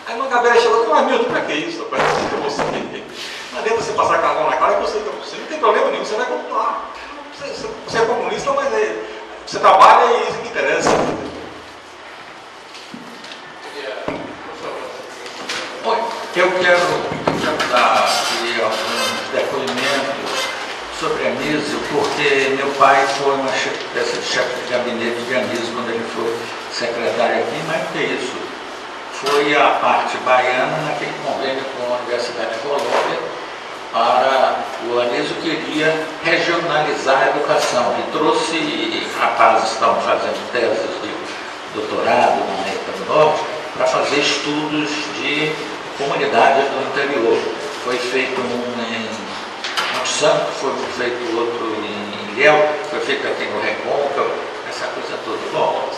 H: Aí o Mangabeira chegou e falou, mas Milton, para que isso? Rapaz? Não adianta você passar carvão na cara que você não tem problema nenhum, você vai continuar. Você é comunista, mas você trabalha e isso que interessa.
A: Eu quero dar aqui alguns depoimentos sobre Anísio, porque meu pai foi uma espécie de chefe de gabinete de Anísio quando ele foi secretário aqui, mas não é isso. Foi a parte baiana naquele convênio com a Universidade de Colômbia para o Anísio queria regionalizar a educação e trouxe rapazes que estavam fazendo teses de doutorado na América do Norte para fazer estudos de comunidades do interior. Foi feito um em Monte Santo, foi feito outro em Ilhéu, foi feito aqui no Recôncavo, essa coisa toda. Bom,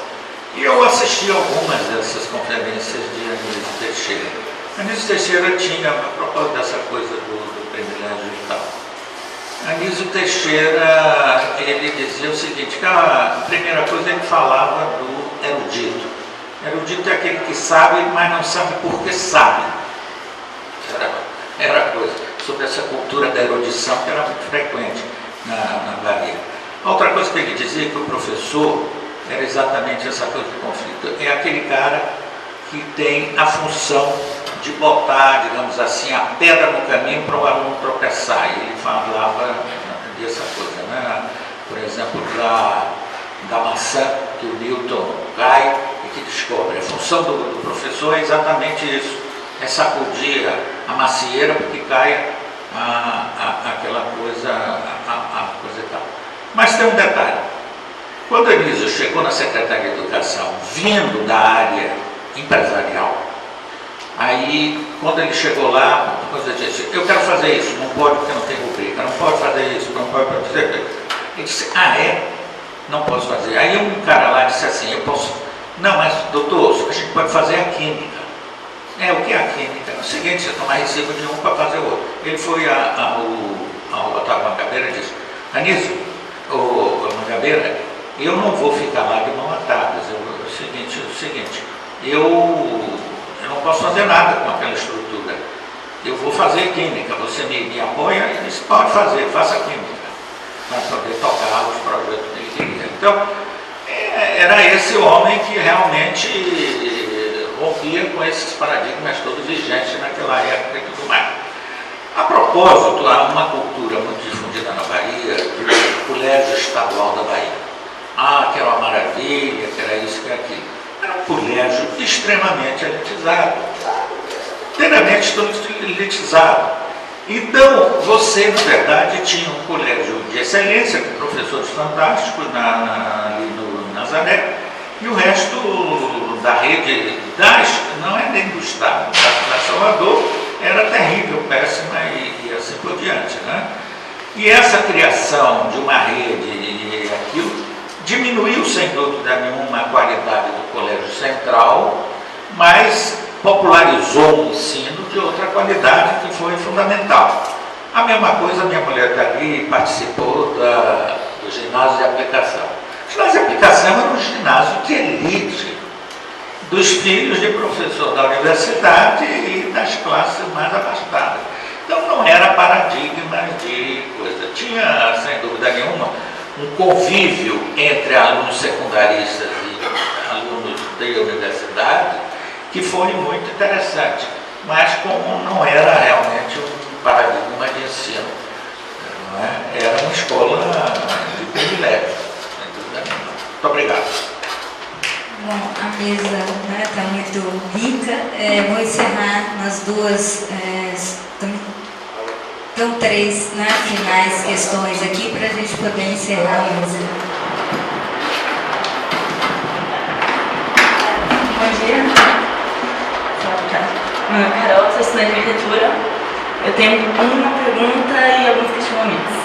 A: e eu assisti algumas dessas conferências de Anísio Teixeira. Anísio Teixeira tinha, a propósito dessa coisa do privilégio e tal, Anísio Teixeira, ele dizia o seguinte, que a primeira coisa ele falava do erudito. Erudito é aquele que sabe, mas não sabe porque sabe. Era coisa sobre essa cultura da erudição que era muito frequente na Bahia. Outra coisa que ele dizia que o professor era exatamente essa coisa de conflito. É aquele cara que tem a função de botar, digamos assim, a pedra no caminho para o aluno tropeçar. E ele falava dessa coisa, né? Por exemplo, da maçã que o Newton cai e que descobre. A função do professor é exatamente isso. É sacudir a macieira para que caia aquela coisa, a coisa e tal. Mas tem um detalhe. Quando Anísio chegou na Secretaria de Educação, vindo da área empresarial, aí, quando ele chegou lá, a coisa disse, eu quero fazer isso, não pode porque não tem rubrica, não pode fazer isso, não pode fazer. Ele disse, não posso fazer. Aí um cara lá disse assim, eu posso. Não, mas doutor, a gente pode fazer a química. O que é a química? É o seguinte, você toma recibo de um para fazer o outro. Ele foi ao Otávio Mangabeira e disse, Anísio, Mangabeira, eu não vou ficar lá de mão atadas. O seguinte, eu não posso fazer nada com aquela estrutura. Eu vou fazer química, você me apoia? Ele disse, pode fazer, faça química, para poder tocar os projetos que ele queria. Então, era esse homem que realmente rompia com esses paradigmas todos vigentes naquela época e tudo mais. A propósito, há uma cultura muito difundida na Bahia, do Colégio Estadual da Bahia. Que era uma maravilha, que era isso, que era aquilo. Era um colégio extremamente elitizado. Inteiramente elitizado. Então, você, na verdade, tinha um colégio de excelência, com professores fantásticos ali no Nazaré, e o resto da rede, não é nem do Estado, da Salvador, era terrível, péssima e assim por diante, né? E essa criação de uma rede e aquilo diminuiu, sem dúvida nenhuma, a qualidade do Colégio Central, mas popularizou o ensino de outra qualidade que foi fundamental. A mesma coisa, minha mulher está ali, participou do ginásio de aplicação. O ginásio de aplicação era um ginásio de elite dos filhos de professor da universidade e das classes mais abastadas. Então não era paradigma de coisa. Tinha, sem dúvida nenhuma, um convívio entre alunos secundaristas e alunos da universidade que foi muito interessante, mas como não era realmente um paradigma de ensino, não é? Era uma escola de privilégio, sem dúvida nenhuma. Muito obrigado.
C: Bom, a mesa está muito rica. Vou encerrar nas duas, estão três finais questões aqui para a gente poder encerrar a mesa.
K: Bom dia. Meu nome é Carol, sou estudante de arquitetura. Eu tenho uma pergunta e alguns questionamentos.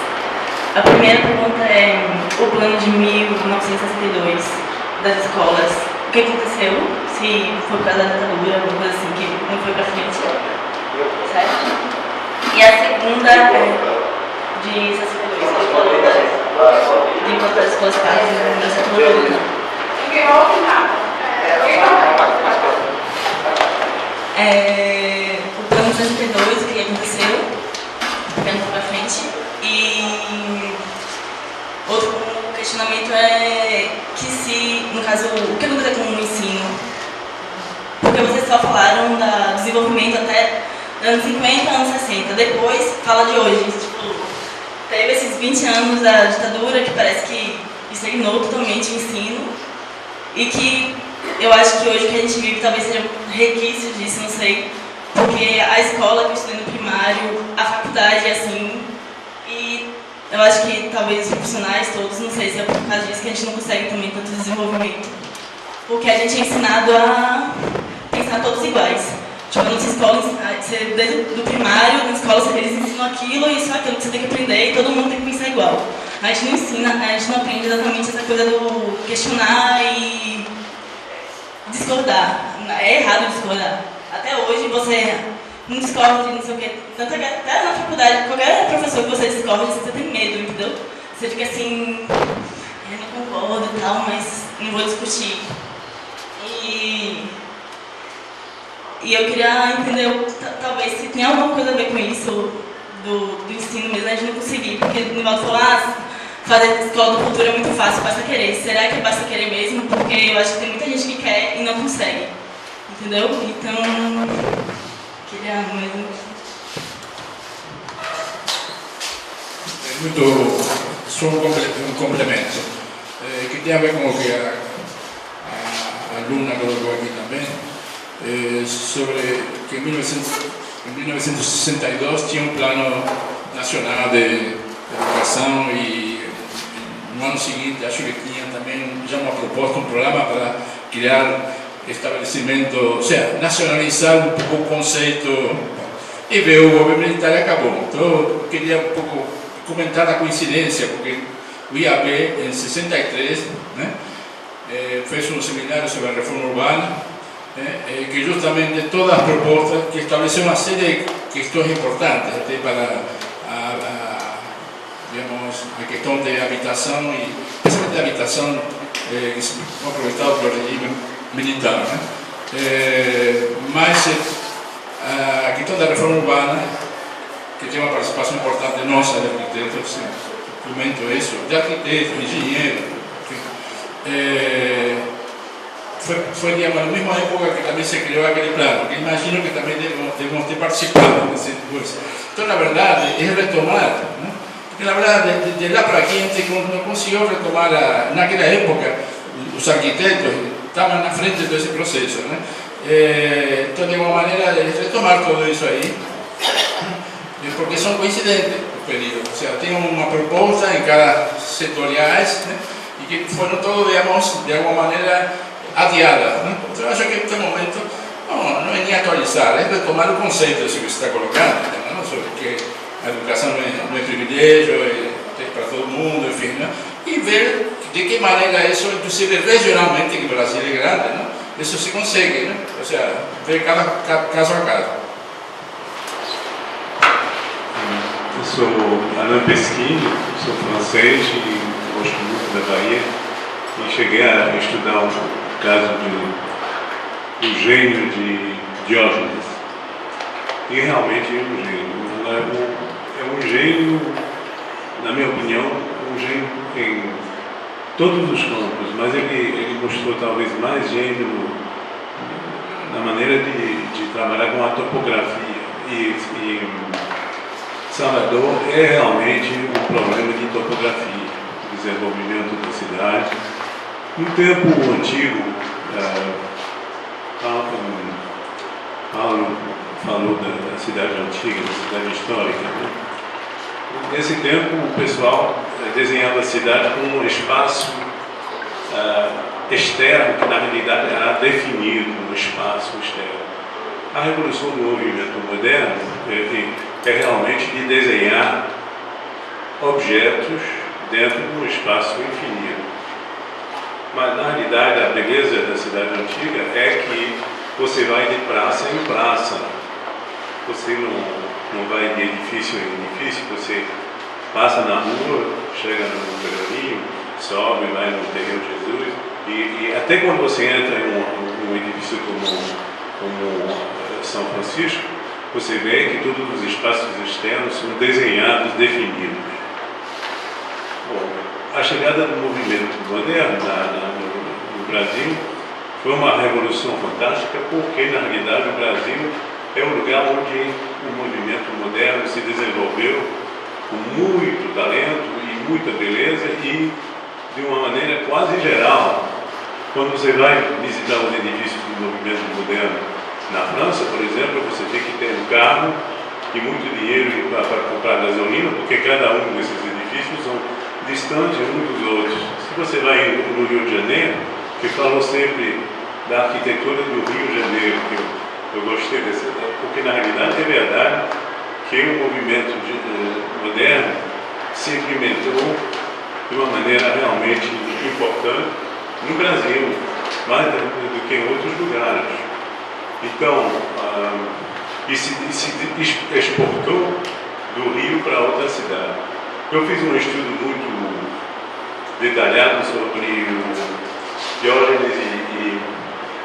K: A primeira pergunta é o plano de 1962 das escolas. O que aconteceu? Se foi por causa da ditadura, alguma coisa assim que não foi para frente, certo? E a segunda é de 62, de enquanto as escolas pagam no setor público. O plano de 62, o que aconteceu, porque não foi para frente. E outro questionamento é que se, no caso, o que aconteceu com o ensino? Porque vocês só falaram do desenvolvimento até anos 50, anos 60. Depois, fala de hoje. Tipo, teve esses 20 anos da ditadura que parece que estagnou totalmente o ensino. E que eu acho que hoje o que a gente vive talvez seja resquício disso, não sei. Porque a escola que eu estudei no primário, a faculdade é assim. E eu acho que talvez os profissionais todos, não sei se é por causa disso que a gente não consegue também tanto desenvolvimento. Porque a gente é ensinado a pensar todos iguais. Tipo, na nossa escola, desde o primário, na escola eles ensinam aquilo e só aquilo que você tem que aprender e todo mundo tem que pensar igual. A gente não ensina, a gente não aprende exatamente essa coisa do questionar e discordar. É errado discordar. Até hoje você não discorda, não sei o quê. Tanto que até na faculdade, qualquer professor que você discorda, você tem medo, entendeu? Você fica assim, eu não concordo e tal, mas não vou discutir. E eu queria entender, talvez, se tem alguma coisa a ver com isso, do ensino mesmo, a gente não conseguir. Porque o Nivaldo falou, fazer escola do futuro é muito fácil, basta querer. Será que basta querer mesmo? Porque eu acho que tem muita gente que quer e não consegue. Entendeu? Então, queria mesmo.
D: Muito, só um complemento, que tem a ver com o que a aluna colocou aqui também, sobre que em 1962 tinha um plano nacional de educação e no ano seguinte acho que tinha também já uma proposta, um programa para criar estabelecimento, ou seja, nacionalizar um pouco o conceito, e veio o governo militar e acabou. Então eu queria um pouco comentar a coincidência, porque o IAB em 63 fez um seminário sobre a reforma urbana, que justamente todas as propostas que estabeleceu uma série de questões importantes até para digamos, a questão de habitação, e especialmente a habitação que se foi aproveitada pelo regime militar. Mas a questão da reforma urbana, que tem uma participação importante nossa de arquitetos, comento isso, de arquitetos, engenheiros, foi digamos, na mesma época que também se criou aquele plano, que imagino que também devemos ter participado dessa coisa. Então, na verdade, é retomar, porque na verdade, de lá para aqui, a gente não conseguiu retomar, naquela época, os arquitetos estavam na frente desse processo, então, de uma maneira, de retomar tudo isso aí, porque são coincidentes os períodos, ou seja, tem uma proposta em cada setoriais, e que foram todos, digamos, de alguma maneira adiadas. Então, eu acho que neste momento não é nem atualizar, é retomar o conceito disso que você está colocando, sobre que a educação não é privilégio, tem para todo mundo, enfim, né? E ver de que maneira isso, inclusive regionalmente, que o Brasil é grande, né? Isso se consegue, né? Ou seja, ver cada caso a caso.
L: Eu sou Alain Pesquini, sou francês e gosto muito da Bahia. E cheguei a estudar um caso do gênio de Diógenes. E realmente é um gênio. É um gênio, na minha opinião, um gênio em todos os campos, mas ele mostrou talvez mais gênio na maneira de trabalhar com a topografia. E Salvador é realmente um problema de topografia, desenvolvimento da cidade. No tempo antigo, Paulo falou da cidade antiga, da cidade histórica, né? Nesse tempo, o pessoal desenhava a cidade como um espaço externo, que na realidade era definido no espaço externo. A revolução do movimento moderno é realmente de desenhar objetos dentro de um espaço infinito. Mas, na realidade, a beleza da cidade antiga é que você vai de praça em praça. Você não vai de edifício em edifício, você passa na rua, chega no Pelourinho, sobe, vai no Terreiro Jesus, e até quando você entra em um edifício como São Francisco, você vê que todos os espaços externos são desenhados, definidos. Bom, a chegada do movimento moderno no Brasil foi uma revolução fantástica, porque na realidade o Brasil é um lugar onde o movimento moderno se desenvolveu com muito talento e muita beleza e de uma maneira quase geral. Quando você vai visitar os edifícios do movimento moderno na França, por exemplo, você tem que ter um carro e muito dinheiro para comprar gasolina, porque cada um desses edifícios são distantes uns dos outros. Se você vai no Rio de Janeiro, que falou sempre da arquitetura do Rio de Janeiro, que eu gostei desse, porque na realidade é verdade que o movimento moderno se implementou de uma maneira realmente importante no Brasil, mais do que em outros lugares. Então, e se exportou do Rio para outra cidade. Eu fiz um estudo muito detalhado sobre o Diógenes e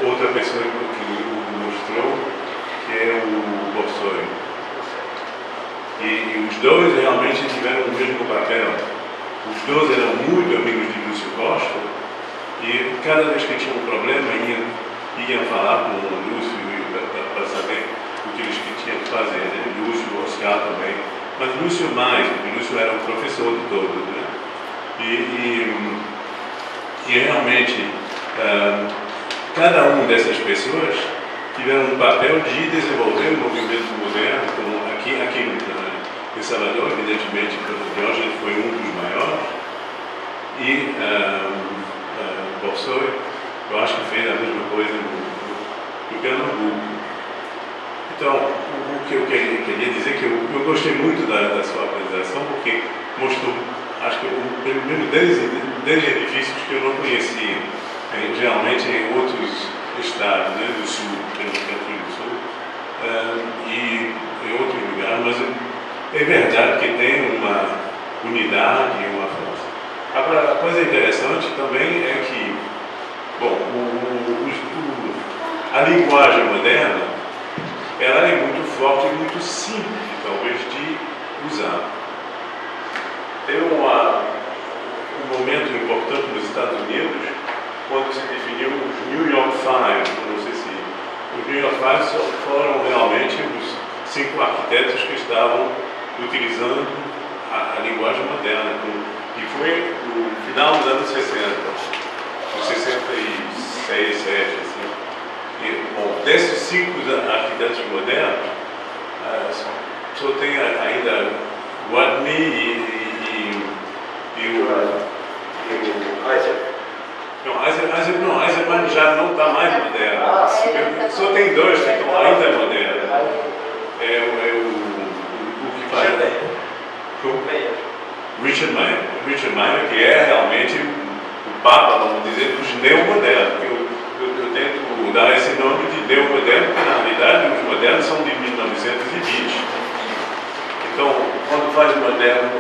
L: outra pessoa que o mostrou, que é o Borsoi. E os dois realmente tiveram o mesmo papel. Os dois eram muito amigos de Lúcio Costa e cada vez que tinha um problema iam falar com o Lúcio para saber o que eles tinham que fazer, né? Lúcio, Oscar também, mas Lúcio mais, porque Lúcio era o professor de todos, né? E realmente cada uma dessas pessoas tiveram um papel de desenvolver o movimento moderno, como aqui em Salvador, evidentemente, o Diógenes foi um dos maiores, e Borsoi, eu acho que fez a mesma coisa no Pernambuco. Então, o que eu queria dizer é que eu gostei muito da sua apresentação, porque mostrou, acho que pelo menos 10 edifícios que eu não conhecia, geralmente em outros estados, né, do sul, pelo Rio do Sul, e em outros lugares, mas é verdade que tem uma unidade e uma força. Agora, a coisa interessante também é que, bom, a linguagem moderna, ela é muito forte e muito simples, talvez, de usar. Tem um momento importante nos Estados Unidos, quando se definiu os New York Five. Não sei se os New York Five foram realmente os 5 arquitetos que estavam utilizando a linguagem moderna, e foi no final dos anos 60, 66, 7, assim. E, bom, desses 5 arquitetos modernos, só tem ainda Watney e o Eisenman já não está mais moderno. Só tem 2 que estão ainda modernos. O que Richard Mayer, que é realmente o papa, vamos dizer, dos neomodernos. Eu tento dar esse nome de neomoderno, porque na realidade os modernos são de 1920. Então, quando faz moderno,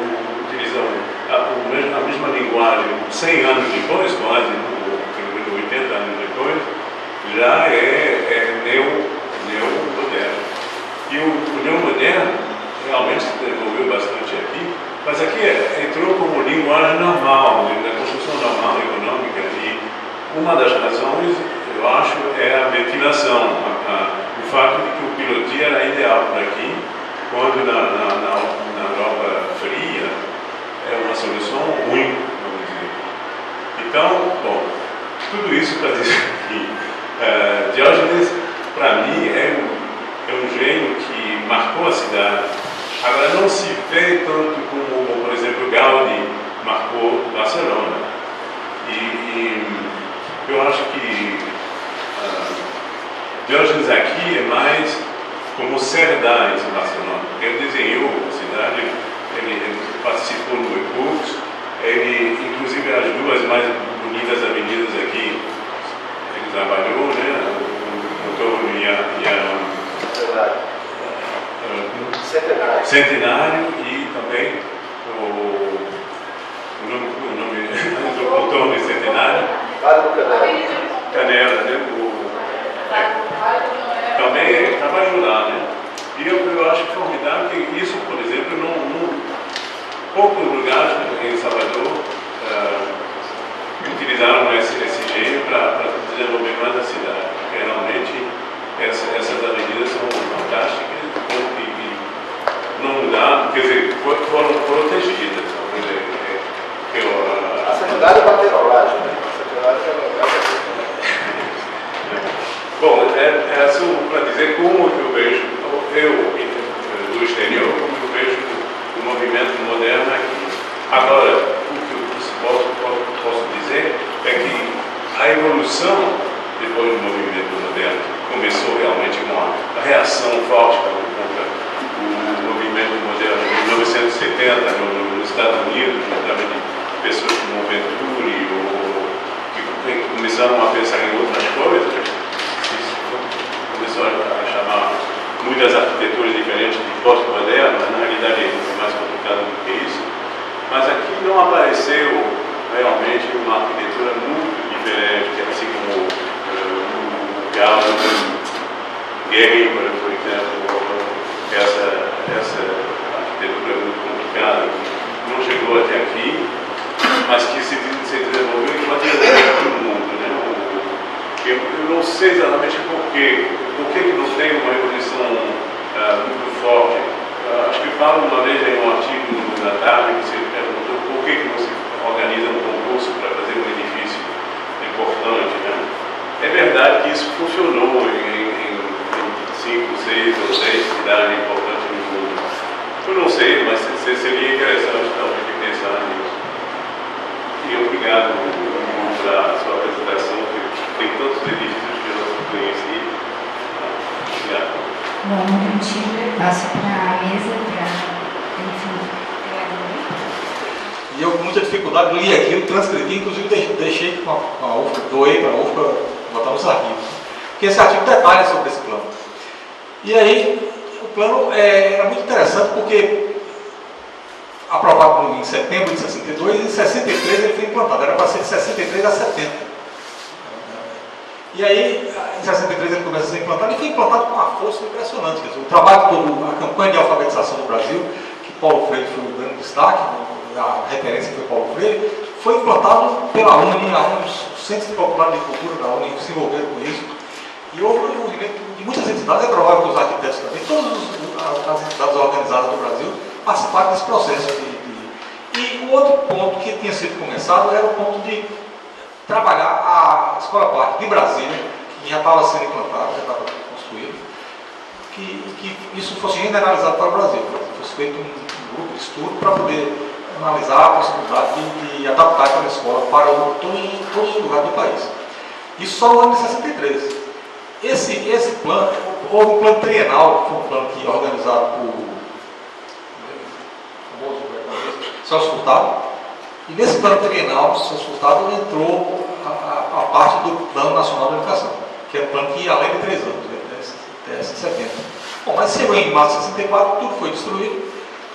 L: utilizam a mesma linguagem 100 anos depois, quase, 80 anos depois, já é neomoderno. E o neomoderno realmente se desenvolveu bastante aqui, mas aqui entrou como linguagem normal, da construção normal econômica, e uma das razões, eu acho, é a ventilação, o fato de que o pilotia era ideal por aqui, quando na Europa fria é uma solução ruim, vamos dizer. Então, bom, tudo isso para dizer que Diógenes, para mim, é um gênio que marcou a cidade. Agora, não se vê tanto como, por exemplo, Gaudí marcou Barcelona. E eu acho que Diógenes aqui é mais como Cerdães em Barcelona. Ele desenhou a cidade, ele participou no e-books, ele, inclusive, as duas mais bonitas avenidas aqui, ele trabalhou, né? O Contorno e a Centenário e também o nome do Contorno e Centenário. Canela, né? Também trabalhou lá, né? E eu acho formidável que isso, por exemplo, poucos lugares em Salvador utilizaram esse gênio para desenvolver mais a cidade. Porque realmente essas avenidas são fantásticas e não mudaram, quer dizer, foram protegidas.
B: A cidade é baterolagem, né?
L: Bom, é só para dizer como eu vejo, do exterior, como eu vejo o movimento moderno aqui. Agora, o que eu posso dizer é que a evolução depois do movimento moderno começou realmente com a reação forte contra o movimento moderno em 1970 nos Estados Unidos, através de pessoas como Venturi, que começaram a pensar em outras coisas. Começou a chamar muitas arquiteturas diferentes de pós-moderno, mas na realidade é mais complicado do que isso. Mas aqui não apareceu realmente uma arquitetura muito diferente, que assim como o Gauss, Gehry, por exemplo, essa arquitetura muito complicada, que não chegou até aqui, mas que se desenvolveu e pode ir todo mundo, né? Eu não sei exatamente por que não tem uma evolução muito forte. Acho que Paulo uma vez em um artigo na tarde que se perguntou por que não se organiza um concurso para fazer um edifício importante, né? É verdade que isso funcionou em 5, 6 ou 10 cidades importantes no mundo. Eu não sei, mas seria interessante talvez pensar nisso. E obrigado pela sua apresentação, que tem tantos edifícios que eu não conheci. Obrigado.
C: Bom, um minutinho, passo para a mesa,
H: E eu com muita dificuldade li aquilo, transcrevi, inclusive deixei com a UFCA, doei para a UFCA botar nos arquivos. Porque esse artigo detalha sobre esse plano. E aí, o plano era muito interessante porque, aprovado em setembro de 62, em 63 ele foi implantado, era para ser de 63 a 70. E aí, em 63 ele começa a ser implantado e foi implantado com uma força impressionante. Quer dizer, o trabalho todo, a campanha de alfabetização do Brasil, que Paulo Freire foi o grande destaque, a referência foi Paulo Freire, foi implantado pela UNE, os Centros Populares de Cultura da UNE se envolveram com isso. E houve um movimento de muitas entidades, é provável que os arquitetos também, todas as entidades organizadas do Brasil participaram desse processo. E o outro ponto que tinha sido começado era o ponto de trabalhar a Escola Parque de Brasília, que já estava sendo implantada, já estava construída, que isso fosse generalizado para o Brasil, fosse feito um grupo de estudo para poder analisar a possibilidade de adaptar aquela escola para todos os lugares do país. Isso só no ano de 63. Esse plano, houve um plano trienal, que foi um plano que organizado Celso Furtado, e nesse plano trienal, Celso Furtado entrou a parte do Plano Nacional de Educação, que é um plano que ia além de 3 anos, até 70. Bom, mas chegou em março de 64, tudo foi destruído.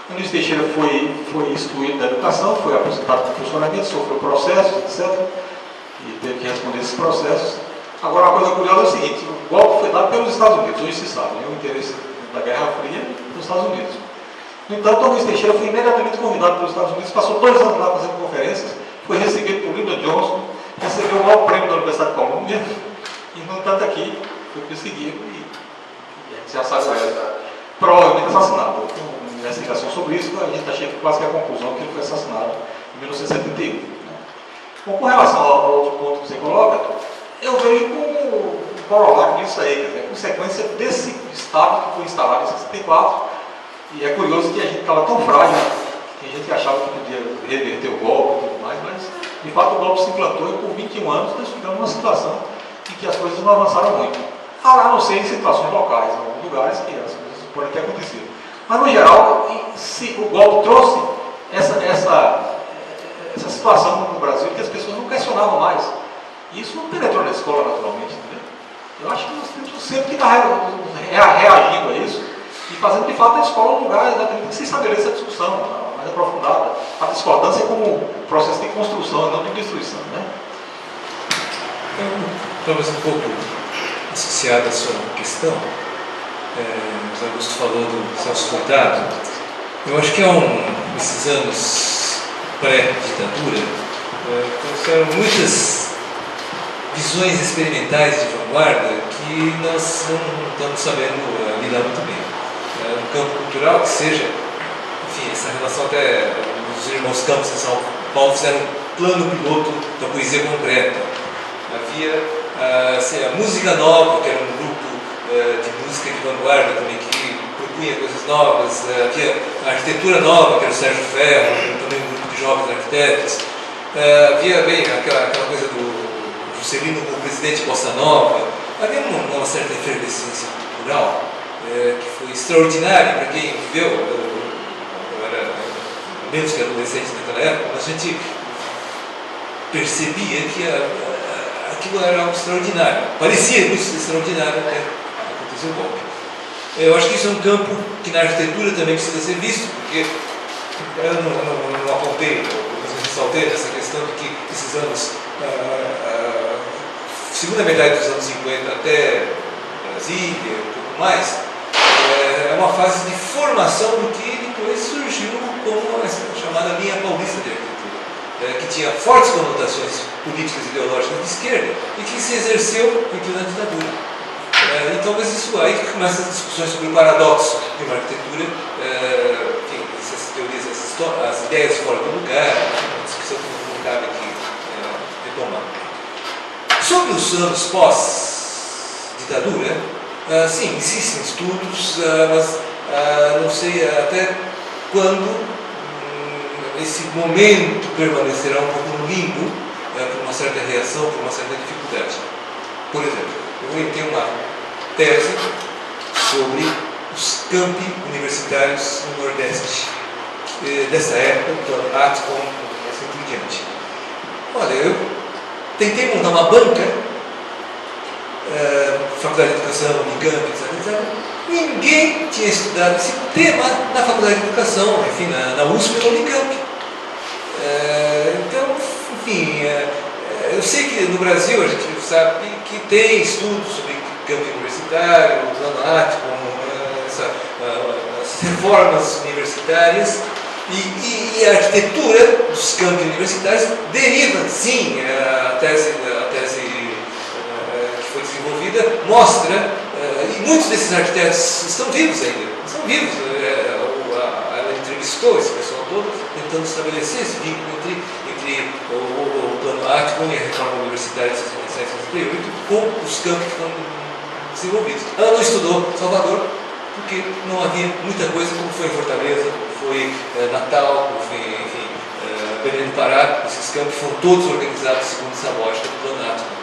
H: O Luiz Teixeira foi excluído da educação, foi aposentado do funcionamento, sofreu processos, etc. E teve que responder esses processos. Agora, uma coisa curiosa é o seguinte: o golpe foi dado pelos Estados Unidos, hoje se sabe, o interesse da Guerra Fria dos Estados Unidos. No entanto, o Luiz Teixeira foi imediatamente convidado pelos Estados Unidos, passou 2 anos lá fazendo conferências, foi recebido por Lyndon Johnson, recebeu o maior prêmio da Universidade de Colômbia, e, no entanto, aqui foi perseguido e a gente já sabe provavelmente assassinado. Tem uma investigação sobre isso, a gente chega quase que à conclusão que ele foi assassinado em 1971. Né? Bom, com relação ao outro ponto que você coloca, eu vejo como um corolário disso aí, quer dizer, a consequência desse Estado que foi instalado em 64, e é curioso que a gente estava tão frágil, que a gente achava que podia reverter o golpe e tudo mais, mas de fato o golpe se implantou e por 21 anos nós ficamos numa situação em que as coisas não avançaram muito. A não ser em situações locais, em alguns lugares que as coisas podem ter acontecido. Mas no geral, se o golpe trouxe essa situação no Brasil que as pessoas não questionavam mais. E isso não penetrou na escola naturalmente, entendeu? Eu acho que nós temos sempre que estar reagindo a isso e fazendo de fato a escola um lugar exatamente que se estabeleça a discussão mais aprofundada, a discordância como processo de construção e não de destruição, né?
G: Talvez um pouco associado à sua questão, o José Augusto falou do Celso Furtado. Eu acho que nesses anos pré-ditadura, trouxeram muitas visões experimentais de vanguarda que nós não estamos sabendo lidar muito bem. No campo cultural, que seja, enfim, essa relação até os irmãos Campos em São Paulo fizeram um plano piloto da poesia concreta. Havia a Música Nova, que era um grupo de música de vanguarda também, que propunha coisas novas. Havia a Arquitetura Nova, que era o Sérgio Ferro, também um grupo de jovens arquitetos. Havia bem aquela coisa do Juscelino como presidente de Bossa Nova. Havia uma certa efervescência cultural que foi extraordinária para quem viveu. Eu era menos que adolescente naquela época, mas a gente percebia que aquilo era algo extraordinário. Parecia muito extraordinário até acontecer o golpe. Eu acho que isso é um campo que na arquitetura também precisa ser visto, porque eu não apontei, eu ressaltei essa questão de que esses anos, segunda metade dos anos 50 até Brasília, um pouco mais, é uma fase de formação do que depois surgiu como essa chamada linha paulista de arquitetura, que tinha fortes conotações políticas e ideológicas de esquerda e que se exerceu em plena ditadura. E talvez isso aí que começa as discussões sobre o paradoxo de uma arquitetura, enfim, essas teorias, as ideias fora do lugar, uma discussão que não cabe aqui retomar. Sobre os anos pós-ditadura, sim, existem estudos, mas não sei até quando esse momento permanecerá um pouco no limbo, por uma certa reação, por uma certa dificuldade. Por exemplo, eu inventei uma tese sobre os campi universitários no Nordeste, dessa época, do Atcom, e assim por diante. Olha, eu tentei montar uma banca, Faculdade de Educação, Unicamp, etc. Ninguém tinha estudado esse tema na Faculdade de Educação, enfim, na USP ou na Unicamp. Então, enfim, eu sei que no Brasil a gente sabe que tem estudos sobre campo universitário, o plano Atcom, as reformas universitárias e a arquitetura dos campos universitários deriva, sim, a tese que foi desenvolvida mostra, e muitos desses arquitetos estão vivos ainda, são vivos. Ela entrevistou esse pessoal todo, tentando estabelecer esse vínculo entre o plano Atcom e a reforma universitária de 67 e 68 com os campos que estão desenvolvidos. Ela não estudou Salvador porque não havia muita coisa como foi em Fortaleza, foi Natal, foi, enfim, Belém do Pará. Esses campos foram todos organizados segundo essa lógica do plano Atcom.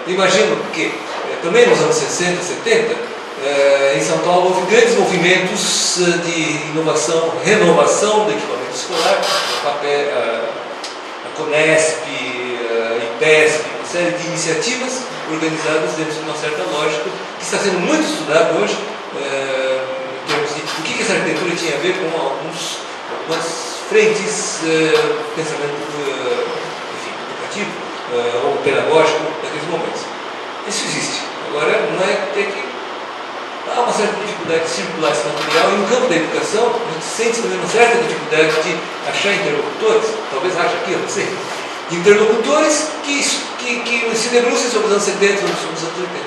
G: Imagino que também nos anos 60, 70, Em São Paulo houve grandes movimentos de inovação, renovação do equipamento escolar, a Conesp, a IPESP, uma série de iniciativas organizadas dentro de uma certa lógica, que está sendo muito estudado hoje, em termos de o que essa arquitetura tinha a ver com algumas frentes do pensamento educativo ou pedagógico naqueles momentos. Isso existe. Agora, não é ter que. Há uma certa dificuldade de circular esse material, e no campo da educação, a gente sente também uma certa dificuldade de achar interlocutores, talvez ache aqui, eu não sei, interlocutores que se debrucem sobre os anos 70 ou sobre os anos 80.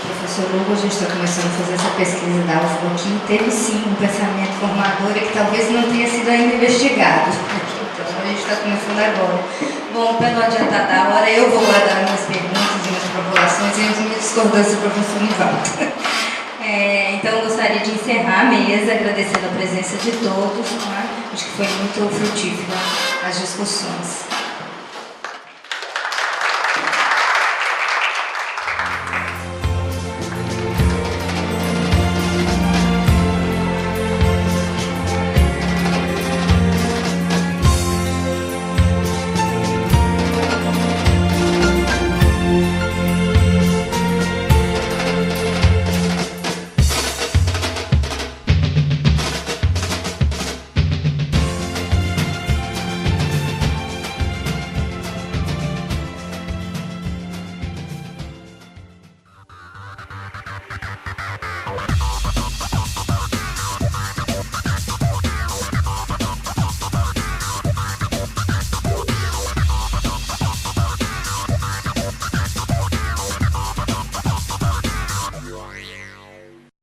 C: Professor Hugo, a gente está começando a fazer essa pesquisa da UFBA aqui, teve sim um pensamento formador que talvez não tenha sido ainda investigado. Então a gente está começando agora. Bom, pelo adiantar da hora, eu vou guardar minhas perguntas e minhas populações e minha discordância do professor Nivaldo. Então eu gostaria de encerrar a mesa, agradecendo a presença de todos. Acho que foi muito frutífera as discussões.